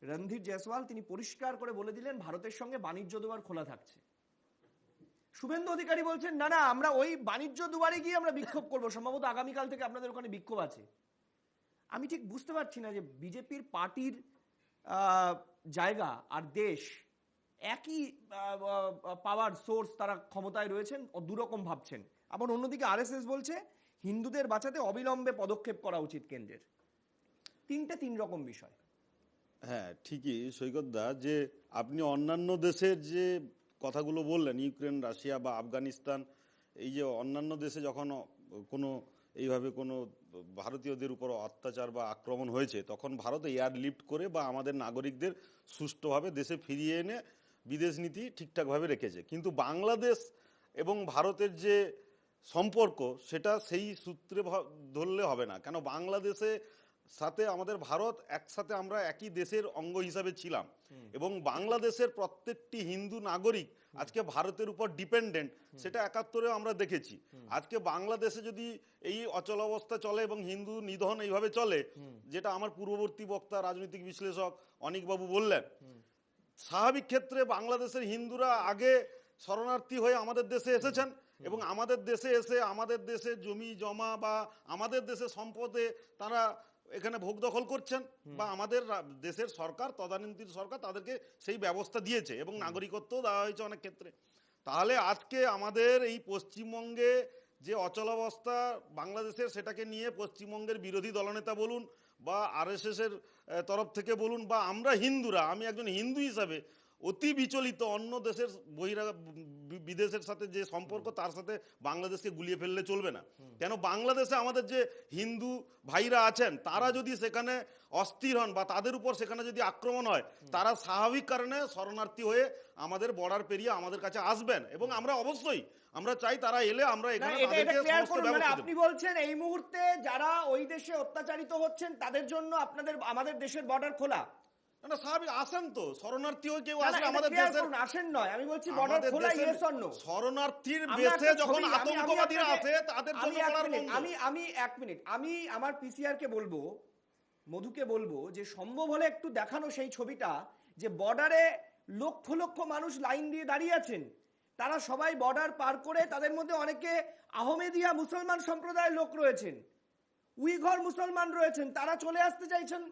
রণধীর জয়সওয়াল তিনি পরিষ্কার করে বলে দিলেন ভারতের সঙ্গে বাণিজ্য দুয়ার খোলা থাকছে। শুভেন্দু অধিকারী বলছেন না না, আমরা ওই বাণিজ্য দুয়ারে গিয়ে আমরা বিক্ষোভ করবো, সম্ভবত আগামীকাল থেকে আপনাদের ওখানে বিক্ষোভ আছে। আমি ঠিক বুঝতে পারছি না যে বিজেপির পার্টির জায়গা আর দেশ একই পাওয়ার সোর্স, তারা ক্ষমতায় রয়েছেন, দুরকম ভাবছেন। আবার অন্যদিকে আরএসএস বলছে হিন্দুদের বাঁচাতে অবিলম্বে পদক্ষেপ করা উচিত কেন্দ্রের। তিন রকম বিষয়। হ্যাঁ, ঠিকই সৈকতদা, যে আপনি অন্যান্য দেশের যে কথাগুলো বললেন, ইউক্রেন, রাশিয়া বা আফগানিস্তান, এই যে অন্যান্য দেশে যখন কোনো এইভাবে কোনো ভারতীয়দের উপর অত্যাচার বা আক্রমণ হয়েছে তখন ভারত এয়ারলিফট করে বা আমাদের নাগরিকদের সুষ্ঠুভাবে দেশে ফিরিয়ে এনে বিদেশ নীতি ঠিকঠাকভাবে রেখেছে। কিন্তু বাংলাদেশ এবং ভারতের যে সম্পর্ক সেটা সেই সূত্রে ধরলে হবে না, কেন বাংলাদেশে সাথে আমাদের ভারত একসাথে, আমরা একই দেশের অঙ্গ হিসাবে ছিলাম এবং বাংলাদেশের প্রত্যেকটি হিন্দু নাগরিক আজকে ভারতের উপর ডিপেন্ডেন্ট, সেটা 71-এ আমরা দেখেছি। আজকে বাংলাদেশে যদি এই অচল অবস্থা চলে এবং হিন্দু নিধন এইভাবে চলে, যেটা আমার পূর্ববর্তী বক্তা রাজনৈতিক বিশ্লেষক অনিকবাবু বললেন, স্বাভাবিক ক্ষেত্রে বাংলাদেশের হিন্দুরা আগে শরণার্থী হয়ে আমাদের দেশে এসেছেন এবং আমাদের দেশে এসে আমাদের দেশে জমি জমা বা আমাদের দেশের সম্পদে তারা এখানে ভোগ দখল করছেন, বা আমাদের দেশের সরকার, তদানীন্তন সরকার তাদেরকে সেই ব্যবস্থা দিয়েছে এবং নাগরিকত্বও দেওয়া হয়েছে অনেক ক্ষেত্রে। তাহলে আজকে আমাদের এই পশ্চিমবঙ্গে যে অচলাবস্থা বাংলাদেশের, সেটাকে নিয়ে পশ্চিমবঙ্গের বিরোধী দলনেতা বলুন বা আরএসএস এর তরফ থেকে বলুন বা আমরা হিন্দুরা, আমি একজন হিন্দু হিসাবে অতি বিচলিত। অন্য দেশের বিদেশের সাথে যে সম্পর্ক, তার সাথে বাংলাদেশকে গুলিয়ে ফেললে চলবে না। কেন বাংলাদেশে আমাদের যে হিন্দু ভাইরা আছেন তারা যদি সেখানে অস্থির হন বা তাদের উপর সেখানে যদি আক্রমণ হয়, তারা স্বাভাবিক কারণে শরণার্থী হয়ে আমাদের বর্ডার পেরিয়ে আমাদের কাছে আসবেন এবং আমরা অবশ্যই আমরা চাই তারা এলে আমরা এখানে তাদেরকে সমস্ত ব্যবস্থা দেব। আপনি বলছেন এই মুহূর্তে যারা ওই দেশে অত্যাচারিত হচ্ছেন তাদের জন্য আমাদের দেশের বর্ডার খোলা? না, স্বাভাবিক আসেন তো, শরণার্থী হয়ে কেউ আসলে আমাদের দেশের আসেন নয়, আমি বলছি বর্ডার খোলা, ইয়েস অর নো? শরণার্থীর বেশে যখন আতঙ্কবাদীরা আসে তাদের জন্য বর্ডার বন্ধ। আমি এক মিনিট, আমি আমার পিসিআর কে বলবো, মধুকে বলবো যে সম্ভব হলে একটু দেখানো সেই ছবিটা, যে বর্ডারে লক্ষ লক্ষ মানুষ লাইন দিয়ে দাঁড়িয়ে আছেন, তারা সবাই বর্ডার পার করে, তাদের মধ্যে অনেকে আহমেদিয়া মুসলমান সম্প্রদায়ের লোক রয়েছেন, উইঘর মুসলমান রয়েছেন, তারা চলে আসতে চাইছেন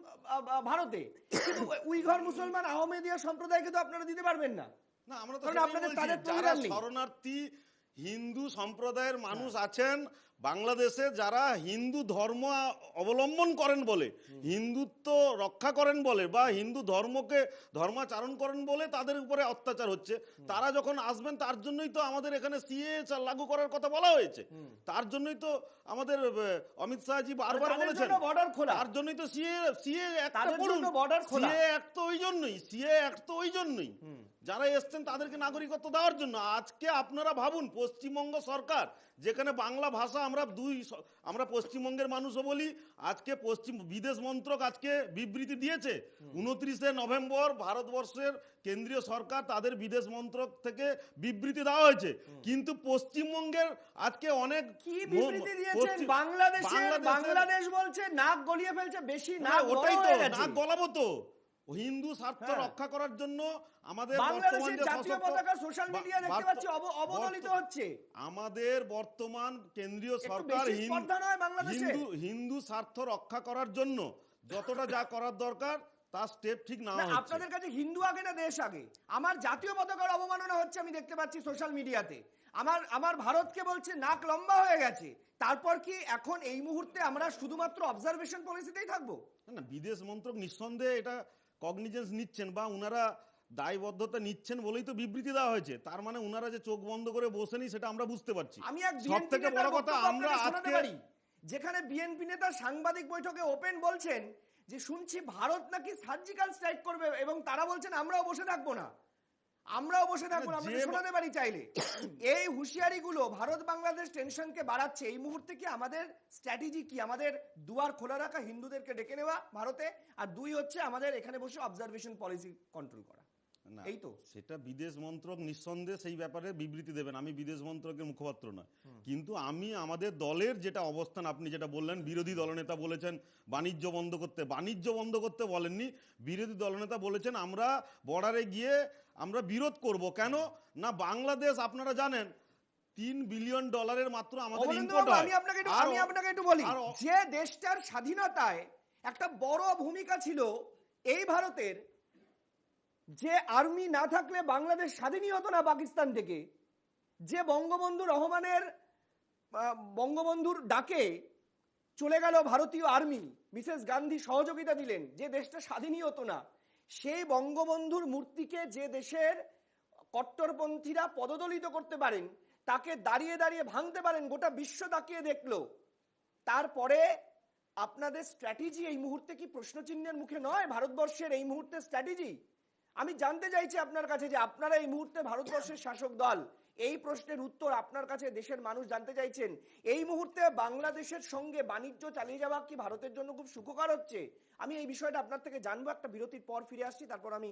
ভারতে, কিন্তু উইঘর মুসলমান আহমেদিয়া সম্প্রদায়কে তো আপনারা দিতে পারবেন না। না, আমরা তো আপনাদের যারা শরণার্থী হিন্দু সম্প্রদায়ের মানুষ আছেন বাংলাদেশে যারা হিন্দু ধর্ম অবলম্বন করেন বলে, হিন্দুত্ব রক্ষা করেন বলে বা হিন্দু ধর্মকে ধর্মাচরণ করেন বলে তাদের উপরে অত্যাচার হচ্ছে, তারা যখন আসবেন তার জন্যই তো আমাদের এখানে সিএ লাগু করার কথা বলা হয়েছে। তার জন্যই তো আমাদের অমিত শাহজি বারবার বলেছেন বর্ডার খোলা, তার জন্যই তো সিএ একটা তাদের পড়ুন, জন্য border খোলা। সিএ এক তো ওই জন্যই যারা এসছেন তাদেরকে নাগরিকত্ব দেওয়ার জন্য। আজকে আপনারা ভাবুন, পশ্চিমবঙ্গ সরকার যেখানে বাংলা ভাষা আমরা পশ্চিমবঙ্গের মানুষও বলি, আজকে বিদেশ মন্ত্রক আজকে বিবৃতি দিয়েছে 29শে নভেম্বর ভারতবর্ষের কেন্দ্রীয় সরকার তাদের বিদেশ মন্ত্রক থেকে বিবৃতি দেওয়া হয়েছে, কিন্তু পশ্চিমবঙ্গের আজকে অনেক কি বিবৃতি দিয়েছেন? বাংলাদেশ বলছে নাক গলিয়ে ফেলছে, বেশি নাক ওটাই বড় তো হয়ে গেছে। নাক গলাবো তো হিন্দু স্বার্থ রক্ষা করার জন্য আমাদের বাংলাদেশের জাতীয় পতাকা সোশ্যাল মিডিয়া দেখতে পাচ্ছি অবদলিত হচ্ছে। আমাদের বর্তমান কেন্দ্রীয় একটু সরকার বেশি স্পর্ধা নয় বাংলাদেশে? হিন্দু স্বার্থ রক্ষা করার জন্য যতটা যা করার দরকার তার স্টেপ ঠিক না হচ্ছে। আপনাদের কাছে হিন্দু আগে না দেশ আগে? আমার জাতীয় পতাকার অবমাননা হচ্ছে, আমি দেখতে পাচ্ছি সোশ্যাল মিডিয়াতে। আমার ভারতকে বলছে নাক লম্বা হয়ে গেছে। তারপর কি এখন এই মুহূর্তে আমরা শুধুমাত্র অবজারভেশন পলিসিতেই থাকবো? না, বিদেশ মন্ত্রক নিঃসন্দেহে এটা কগনিজেন্স নিচ্ছেন বা উনারা দায়বদ্ধতা নিচ্ছেন বলেই তো বিবৃতি দেওয়া হয়েছে। তার মানে উনারা যে চোখ বন্ধ করে বসেনি সেটা আমরা বুঝতে পারছি। আমি এক সবথেকে বড় কথা আমরা আজকে যেখানে বিএনপি নেতা সাংবাদিক বৈঠকে ওপেন বলছেন যে শুনছি ভারত নাকি সার্জিক্যাল স্ট্রাইক করবে এবং তারা বলছেন আমরাও বসে থাকবো না, আমরা শোনাতে পারি চাইলে। এই হুঁশিয়ারিগুলো ভারত বাংলাদেশ টেনশনকে বাড়াচ্ছে। এই মুহূর্তে কি আমাদের স্ট্র্যাটেজি কি? আমাদের দুয়ার খোলা রাখা, হিন্দুদেরকে ডেকে নেওয়া ভারতে, আর দুই হচ্ছে আমাদের এখানে বসে অবজারভেশন পলিসি কন্ট্রোল করা। না, এই তো সেটা বিদেশ মন্ত্রক নিঃসন্দেহে সেই ব্যাপারে বিবৃতি দেবেন, আমি বিদেশ মন্ত্রকের মুখপাত্র নয়। কিন্তু আমি আমাদের দলের যেটা অবস্থান, আপনি যেটা বললেন বিরোধী দলনেতা বলেছেন বাণিজ্য বন্ধ করতে বলেননি, বিরোধী দলনেতা বলেছেন আমরা বর্ডারে গিয়ে আমরা বিরোধ করব। কেন না, বাংলাদেশ আপনারা জানেন $3 বিলিয়ন মাত্র আমাদের ইম্পোর্ট হয়। আমি আপনাকে একটু বলি, যে দেশটার স্বাধীনতায় একটা বড় ভূমিকা ছিল এই ভারতের, যে আর্মি না থাকলে বাংলাদেশ স্বাধীনই হতো না পাকিস্তান থেকে, যে বঙ্গবন্ধুর ডাকে চলে গেল ভারতীয় আর্মি, মিসেস গান্ধী সহযোগিতা দিলেন, যে দেশটা স্বাধীনই হতো না, সেই বঙ্গবন্ধুর মূর্তিকে যে দেশের কট্টরপন্থীরা পদদলিত করতে পারেন, তাকে দাঁড়িয়ে দাঁড়িয়ে ভাঙতে পারেন, গোটা বিশ্ব তাকিয়ে দেখলো। তারপরে আপনাদের স্ট্র্যাটেজি এই মুহূর্তে কি প্রশ্নচিহ্নের মুখে নয়? ভারতবর্ষের এই মুহূর্তে স্ট্র্যাটেজি আমি জানতে চাইছি আপনার কাছে, যে আপনারা এই মুহূর্তে ভারতবর্ষের শাসক দল, এই প্রশ্নের উত্তর আপনার কাছে দেশের মানুষ জানতে চাইছেন। এই মুহূর্তে বাংলাদেশের সঙ্গে বাণিজ্য চালিয়ে যাওয়া কি ভারতের জন্য খুব সুখকর হচ্ছে? আমি এই বিষয়টা আপনার থেকে জানবো। একটা বিরতির পর ফিরে আসছি, তারপর আমি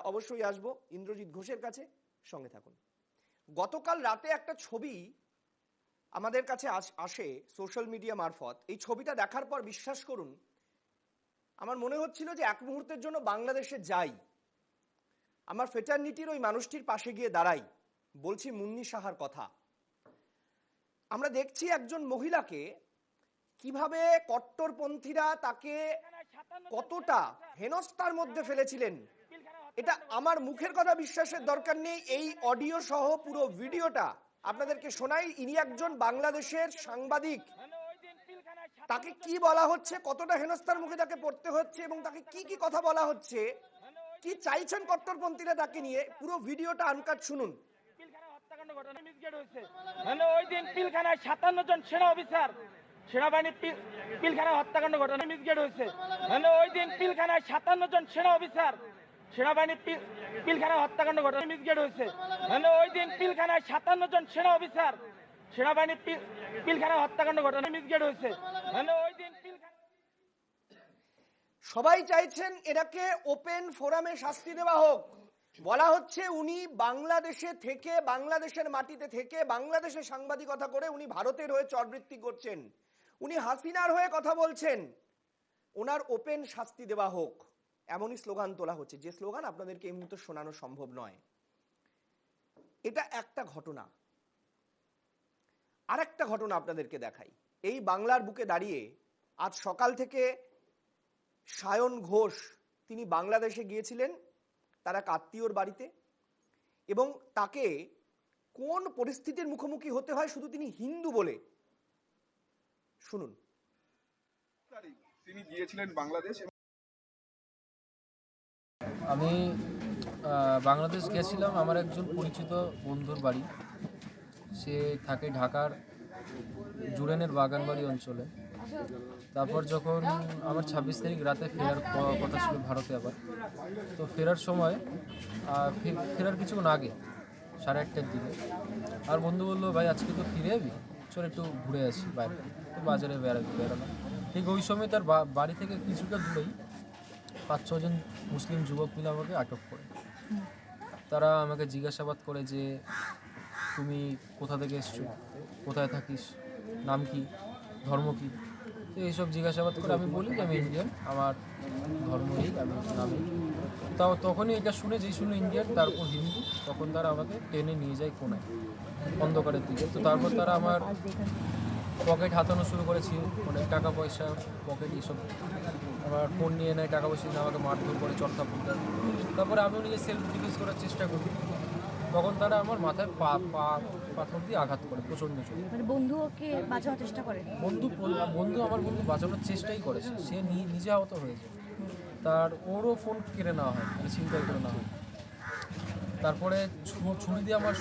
অবশ্যই আসবো ইন্দ্রজিৎ ঘোষের কাছে। সঙ্গে থাকুন। গতকাল রাতে একটা ছবি আমাদের কাছে আসে সোশ্যাল মিডিয়া মারফত। এই ছবিটা দেখার পর বিশ্বাস করুন, আমার মনে হচ্ছিল যে এক মুহূর্তের জন্য বাংলাদেশে যাই, আমার ফেটার্নিটির ওই মানুষটির পাশে গিয়ে দাঁড়াই। বলছি মুন্নি সাহার কথা। আমরা দেখছি একজন মহিলাকে কিভাবে কট্টরপন্থীরা তাকে কতটা হেনস্থার মধ্যে ফেলেছিলেন। এটা আমার মুখের কথা বিশ্বাসের দরকার নেই, এই অডিও সহ পুরো ভিডিওটা আপনাদেরকে শোনাই। ইনি একজন বাংলাদেশের সাংবাদিক, তাকে কি বলা হচ্ছে, কতটা হেনস্থার মুখে তাকে পড়তে হচ্ছে এবং তাকে কি কি কথা বলা হচ্ছে, কি চাইছেন কট্টরপন্থীরা তাকে নিয়ে, পুরো ভিডিওটা আনকাট শুনুন। ওই দিন পিলখানায় 57 জন সেনা অফিসার সেনাবাহিনী পিলখানায় হত্যাকাণ্ড ঘটনা মিসগেট হয়েছে। ওই দিন পিলখানায় 57 জন সেনা অফিসার সেনাবাহিনী পিলখানায় হত্যাকাণ্ড ঘটনা মিসগেট হয়েছে। ওই দিন পিলখানায় 57 জন সেনা অফিসার সেনাবাহিনী পিলখানায় হত্যাকাণ্ড ঘটনা মিসগেট হয়েছে। ওই দিন সবাই চাইছেন এটাকে ওপেন ফোরামে শাস্তি দেওয়া হোক। বলা হচ্ছে উনি বাংলাদেশে থেকে, বাংলাদেশের মাটিতে থেকে, বাংলাদেশে সাংবাদিকতা করে উনি ভারতের হয়ে চরবৃত্তি করছেন, উনি হাসিনার হয়ে কথা বলছেন, ওনার ওপেন শাস্তি দেওয়া হোক, এমনই স্লোগান তোলা হচ্ছে, যে স্লোগান আপনাদেরকে এই মুহূর্তে শোনানো সম্ভব নয়। এটা একটা ঘটনা। আরেকটা ঘটনা আপনাদেরকে দেখাই। এই বাংলার বুকে দাঁড়িয়ে আজ সকাল থেকে সায়ন ঘোষ, তিনি বাংলাদেশে গিয়েছিলেন তার এক আত্মীয়র বাড়িতে, এবং তাকে কোন পরিস্থিতির মুখোমুখি হতে হয় শুধু তিনি হিন্দু বলে, শুনুন। তিনি গিয়েছিলেন বাংলাদেশ। আমি বাংলাদেশ গেছিলাম আমার একজন পরিচিত বন্ধুর বাড়ি। সে থাকে ঢাকার জুড়েনের বাগানবাড়ি অঞ্চলে। তারপর যখন আমার 26 তারিখ রাতে ফেরার কথা ছিল ভারতে, আবার তো ফেরার সময় ফেরার কিছুক্ষণ আগে 8:30টার দিকে আর বন্ধু বললো, ভাই আজকে তো ফিরে যাবি, চল একটু ঘুরে আসি বাইরে, তো বাজারে বেরোনো। ঠিক ওই সময় তার বাড়ি থেকে কিছুটা দূরেই 5-6 জন মুসলিম যুবক মিলে আমাকে আটক করে। তারা আমাকে জিজ্ঞাসাবাদ করে যে তুমি কোথা থেকে এসছো, কোথায় থাকিস, নাম কি, ধর্ম কি। তো এইসব জিজ্ঞাসাবাদ করে আমি বলি যে আমি ইন্ডিয়ান, আমার ধর্ম এই, আমি নাম এই। তাও তখনই এটা শুনে ইন্ডিয়ান তারপর হিন্দু, তখন তারা আমাকে টেনে নিয়ে যায় কোনায় অন্ধকারের দিকে। তো তারপর তারা আমার পকেট হাতানো শুরু করেছি, অনেক টাকা পয়সা পকেট এইসব, আমার ফোন নিয়ে নেয়, টাকা পয়সা নিয়ে আমাকে মারধর করে, চটকা ফুটা। তারপরে আমিও নিজে সেলফ ডিফেন্স করার চেষ্টা করি, তখন তারা আমার মাথায় পাথর দিয়ে আঘাত করে প্রচণ্ড জোরে। মানে বন্ধুকে বাঁচানোর চেষ্টা করে? আমার বন্ধু বাঁচানোর চেষ্টাই করেছে, সে নিজে আহত হয়েছে। ওরও ফোন কেড়ে নেওয়া হয়, মানে ছিনতাই করে নেওয়া হয়। তারপরে ছুরি দিয়ে আমার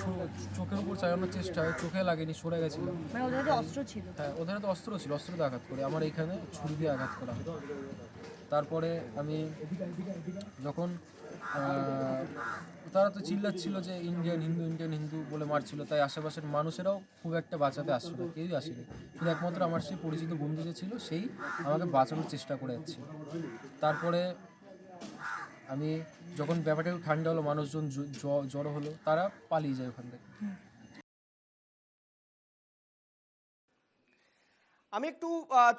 চোখের উপর চালানোর চেষ্টা হয়, চোখে লাগেনি, সরে গেছিল। মানে ওদের হাতে অস্ত্র ছিল? হ্যাঁ, ওদের হাতে অস্ত্র ছিল, অস্ত্র দিয়ে আঘাত করে আমার এইখানে ছুরি দিয়ে আঘাত করা হয়। তারপরে আমি যখন তারা তো চিল্লাচ্ছিল যে ইন্ডিয়ান হিন্দু বলে মারছিল, তাই আশেপাশের মানুষেরাও খুব একটা বাঁচাতে আসছিল না, কেউই আসেনি। শুধু একমাত্র আমার সেই পরিচিত বন্ধু যে ছিল সেই আমাকে বাঁচানোর চেষ্টা করে যাচ্ছিল। তারপরে আমি যখন ব্যাপারটা একটু ঠান্ডা হলো, মানুষজন জড়ো হলো, তারা পালিয়ে যায় ওখান থেকে। আমি একটু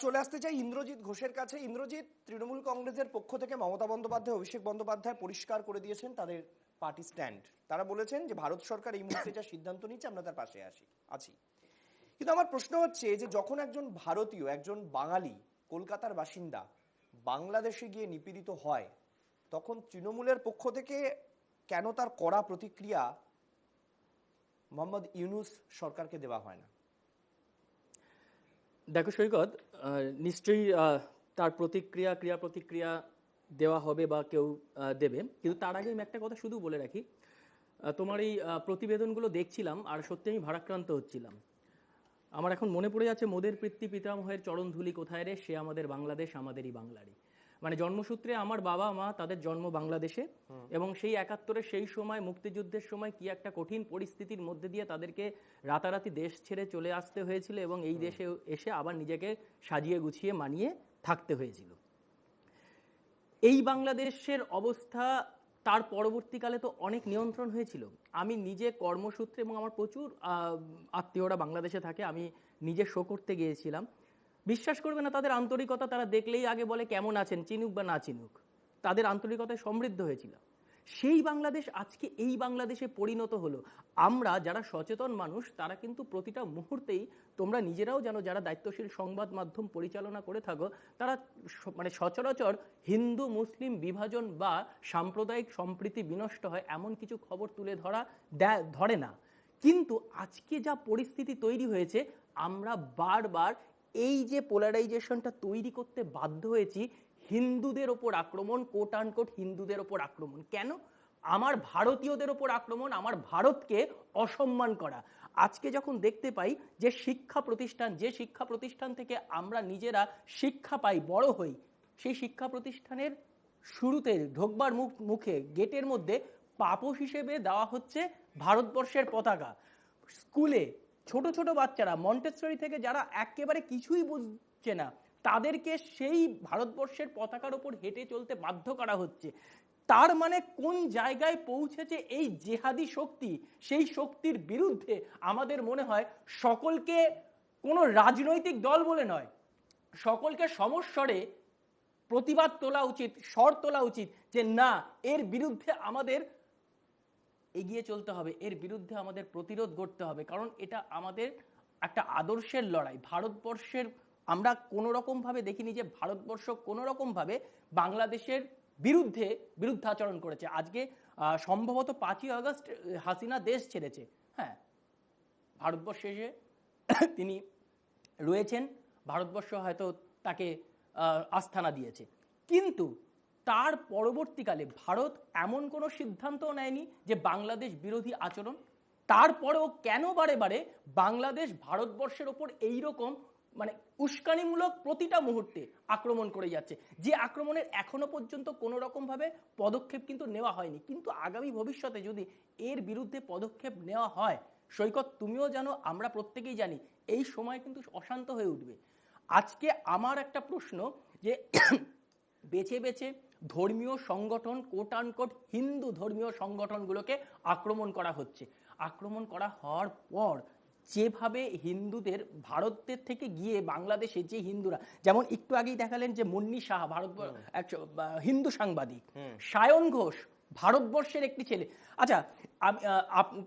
চলে আসতে চাই ইন্দ্রজিৎ ঘোষের কাছে। ইন্দ্রজিৎ, তৃণমূল কংগ্রেসের পক্ষ থেকে মমতা বন্দ্যোপাধ্যায়, অভিষেক বন্দ্যোপাধ্যায় পরিষ্কার করে দিয়েছেন তাদের পার্টি স্ট্যান্ড। তারা বলেছেন যে ভারত সরকার এই মুহূর্তে যা সিদ্ধান্ত নিচ্ছে আমরা তার পাশে আছি। কিন্তু আমার প্রশ্ন হচ্ছে যে যখন একজন ভারতীয়, একজন বাঙালি, কলকাতার বাসিন্দা বাংলাদেশে গিয়ে নিপীড়িত হয়, তখন তৃণমূলের পক্ষ থেকে কেন তার কড়া প্রতিক্রিয়া মোহাম্মদ ইউনূস সরকারকে দেওয়া হয় না? দেখো সৈকত, নিশ্চয়ই তার ক্রিয়া প্রতিক্রিয়া দেওয়া হবে বা কেউ দেবে, কিন্তু তার আগে আমি একটা কথা শুধু বলে রাখি। তোমার এই প্রতিবেদনগুলো দেখছিলাম আর সত্যি আমি ভারাক্রান্ত হচ্ছিলাম। আমার এখন মনে পড়ে যাচ্ছে মোদের পিতামহের চরণ ধুলি কোথায় রে, সে আমাদের বাংলাদেশ আমাদেরই বাংলারই। মানে জন্মসূত্রে আমার বাবা মা, তাদের জন্ম বাংলাদেশে, এবং সেই 71-এর সেই সময় মুক্তিযুদ্ধের সময় কি একটা কঠিন পরিস্থিতির মধ্যে দিয়ে তাদেরকে রাতারাতি দেশ ছেড়ে চলে আসতে হয়েছিল এবং এই দেশে এসে আবার নিজেকে সাজিয়ে গুছিয়ে মানিয়ে থাকতে হয়েছিল। এই বাংলাদেশের অবস্থা তার পরবর্তীকালে তো অনেক নিয়ন্ত্রণ হয়েছিল। আমি নিজে কর্মসূত্রে, এবং আমার প্রচুর আত্মীয়রা বাংলাদেশে থাকে, আমি নিজে শো করতে গিয়েছিলাম। বিশ্বাস করবে না, তাদের আন্তরিকতা তারা দেখলেই আগে বলে কেমন আছেন, চিনুক বা না চিনুক, তাদের আন্তরিকতায় সমৃদ্ধ হয়েছিল। সেই বাংলাদেশ আজকে এই বাংলাদেশে পরিণত হলো। আমরা যারা সচেতন মানুষ তারা কিন্তু প্রতিটা মুহূর্তেই, তোমরা নিজেরাও জানো যারা দায়িত্বশীল সংবাদ মাধ্যম পরিচালনা করে থাকো, তারা মানে সচরাচর হিন্দু মুসলিম বিভাজন বা সাম্প্রদায়িক সম্প্রীতি বিনষ্ট হয় এমন কিছু খবর তুলে ধরে না। কিন্তু আজকে যা পরিস্থিতি তৈরি হয়েছে, আমরা বারবার এই যে পোলারাইজেশনটা তৈরি করতে বাধ্য হয়েছি, হিন্দুদের ওপর আক্রমণ, কোট আনকোট হিন্দুদের ওপর আক্রমণ। কেন? আমার ভারতীয়দের ওপর আক্রমণ, আমার ভারতকে অসম্মান করা। আজকে যখন দেখতে পাই যে যে শিক্ষা প্রতিষ্ঠান থেকে আমরা নিজেরা শিক্ষা পাই, বড় হই, সেই শিক্ষা প্রতিষ্ঠানের শুরুতে ঢোকবার মুখে গেটের মধ্যে পাপোশ হিসেবে দেওয়া হচ্ছে ভারতবর্ষের পতাকা। স্কুলে ছোট ছোট বাচ্চারা মন্টেসরি থেকে যারা একেবারে কিছুই বুঝছে না, তাদেরকে সেই ভারতবর্ষের পতাকার উপর হেঁটে চলতে বাধ্য করা হচ্ছে। তার মানে কোন জায়গায় পৌঁছেছে এই জেহাদি শক্তি? সেই শক্তির বিরুদ্ধে আমাদের মনে হয় সকলকে, কোনো রাজনৈতিক দল বলে নয়, সকলকে সমস্বরে প্রতিবাদ তোলা উচিত, স্বর তোলা উচিত যে না, এর বিরুদ্ধে আমাদের এগিয়ে চলতে হবে, এর বিরুদ্ধে আমাদের প্রতিরোধ গড়তে হবে। কারণ এটা আমাদের একটা আদর্শের লড়াই। ভারতবর্ষের, আমরা কোনো রকমভাবে দেখিনি যে ভারতবর্ষ কোনো রকমভাবে বাংলাদেশের বিরুদ্ধাচরণ করেছে। আজকে সম্ভবত 5ই আগস্ট হাসিনা দেশ ছেড়েছে, হ্যাঁ, ভারতবর্ষে এসে তিনি রয়েছেন, ভারতবর্ষ হয়তো তাকে আস্থানা দিয়েছে, কিন্তু তার পরবর্তীকালে ভারত এমন কোনো সিদ্ধান্তও নেয়নি যে বাংলাদেশ বিরোধী আচরণ। তারপরেও কেন বারে বারে বাংলাদেশ ভারতবর্ষের ওপর এইরকম মানে উস্কানিমূলক প্রতিটা মুহূর্তে আক্রমণ করে যাচ্ছে, যে আক্রমণের এখনো পর্যন্ত কোনো রকমভাবে পদক্ষেপ কিন্তু নেওয়া হয়নি। কিন্তু আগামী ভবিষ্যতে যদি এর বিরুদ্ধে পদক্ষেপ নেওয়া হয়, সৈকত তুমিও জানো, আমরা প্রত্যেকেই জানি, এই সময় কিন্তু অশান্ত হয়ে উঠবে। আজকে আমার একটা প্রশ্ন, যে বেছে বেছে ধর্মীয় সংগঠন, কোট আনকোট হিন্দু ধর্মীয় সংগঠনগুলোকে আক্রমণ করা হচ্ছে। আক্রমণ করা হওয়ার পর যেভাবে হিন্দুদের ভারতের থেকে গিয়ে বাংলাদেশে যে হিন্দুরা, যেমন একটু আগেই দেখালেন যে মুন্নি সাহা ভারত হিন্দু সাংবাদিক, সায়ন ঘোষ ভারতবর্ষের একটি ছেলে। আচ্ছা,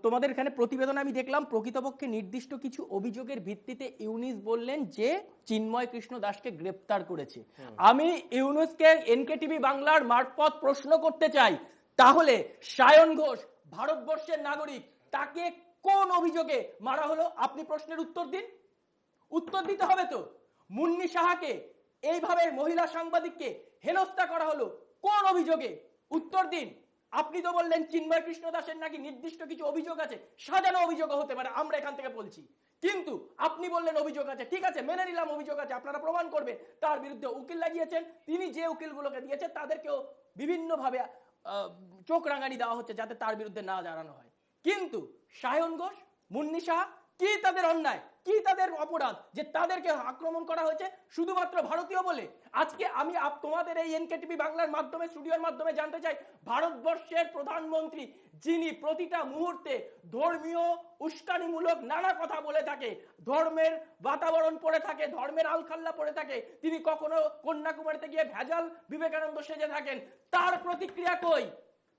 তোমাদের এখানে প্রতিবেদন আমি দেখলাম, প্রকৃতপক্ষে নির্দিষ্ট কিছু অভিযোগের ভিত্তিতে ইউনুস বললেন যে চিন্ময় কৃষ্ণ দাসকে গ্রেপ্তার করেছে। আমি ইউনুসকে এনকেটিভি বাংলার মারফত প্রশ্ন করতে চাই, তাহলে সায়ন ঘোষ ভারতবর্ষের নাগরিক, তাকে কোন অভিযোগে মারা হলো? আপনি প্রশ্নের উত্তর দিন, উত্তর দিতে হবে তো। মুন্নি সাহাকে এইভাবে মহিলা সাংবাদিককে হেনস্থা করা হলো কোন অভিযোগে? উত্তর দিন। আপনি তো বললেন চিন্ময় কৃষ্ণ দাসের নাকি নির্দিষ্ট কিছু অভিযোগ আছে, সাজানো অভিযোগ হতে পারে, আমরা এখান থেকে বলছি, কিন্তু আপনি বললেন অভিযোগ আছে। ঠিক আছে, মেনে নিলাম অভিযোগ আছে, আপনারা প্রমাণ করবেন। তার বিরুদ্ধে উকিল লাগিয়েছেন, তিনি যে উকিলগুলোকে দিয়েছেন তাদেরকেও বিভিন্নভাবে চোখ রাঙানি দেওয়া হচ্ছে যাতে তার বিরুদ্ধে না জানানো হয়। কিন্তু সায়ন ঘোষ, মুন্নি সাহা, কি তাদের অন্যায়, কি তাদের অপরাধ যে তাদেরকে আক্রমণ করা হয়েছে শুধুমাত্র ভারতীয় বলে? আজকে আমি তোমাদের এই এনকেটিভি বাংলার মাধ্যমে, স্টুডিওর মাধ্যমে জানতে চাই, ভারতবর্ষের প্রধানমন্ত্রী যিনি প্রতিটা মুহূর্তে ধর্মীয় উস্কানিমূলক নানা কথা বলে থাকে, ধর্মের বাতাবরণ পড়ে থাকে, ধর্মের আলখাল্লা পড়ে থাকে, তিনি কখনো কন্যাকুমারীতে গিয়ে ভেজাল বিবেকানন্দ সেজে থাকেন, তার প্রতিক্রিয়া কই?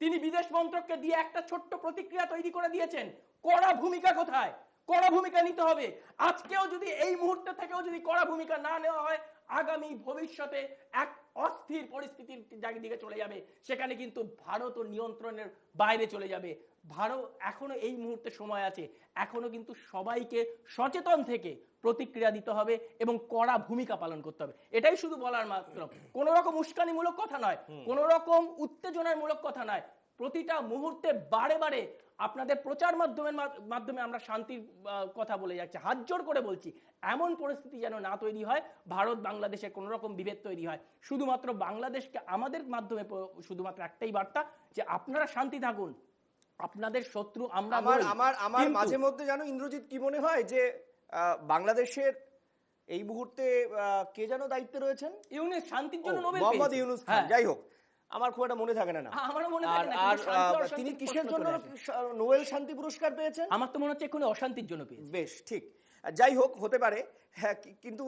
তিনি বিদেশ মন্ত্রককে দিয়ে একটা ছোট্ট প্রতিক্রিয়া তৈরি করে দিয়েছেন। কড়া ভূমিকা কোথায়? কড়া ভূমিকা নিতে হবে। আজকেও যদি এই মুহূর্তে থেকেও যদি কড়া ভূমিকা না নেওয়া হয়, আগামী ভবিষ্যতে এক অস্থির পরিস্থিতির দিকে চলে যাবে, সেখানে কিন্তু ভারত নিয়ন্ত্রণের বাইরে চলে যাবে। ভারত এখনো এই মুহূর্তে সময় আছে, এখনো কিন্তু সবাইকে সচেতন থেকে প্রতিক্রিয়া দিতে হবে এবং কড়া ভূমিকা পালন করতে হবে। এটাই শুধু বলার মাত্র, কোন রকম উস্কানিমূলক কথা নয়, কোন রকম উত্তেজনামূলক কথা নয়। প্রতিটা মুহূর্তে বারে বারে আপনাদের প্রচার মাধ্যমে আমরা শান্তির কথা বলে যাচ্ছি, হাত জোর করে বলছি, এমন পরিস্থিতি যেন না তৈরি হয়, ভারত বাংলাদেশে কোন রকম বিভেদ তৈরি হয়। শুধুমাত্র বাংলাদেশকে আমাদের মাধ্যমে শুধুমাত্র একটাই বার্তা, যে আপনারা শান্তি থাকুন, আপনাদের শত্রু আমরা। আমার মাঝে মধ্যে জানো ইন্দ্রজিৎ কি মনে হয় যে বাংলাদেশের এই মুহূর্তে কে যেন দায়িত্বে রয়েছেন? ইউনুস, শান্তির জন্য নোবেল মোহাম্মদ ইউনুস খান। যাই হোক, আমার খুব একটা মনে থাকে না। আমারও মনে থাকে না। আর তিনি কিসের জন্য নোবেল শান্তি পুরস্কার পেয়েছেন? আমার তো মনে হচ্ছে এখনো অশান্তির জন্য পেয়েছেন। বেশ, ঠিক, যাই হোক, হতে পারে। হ্যাঁ, কিন্তু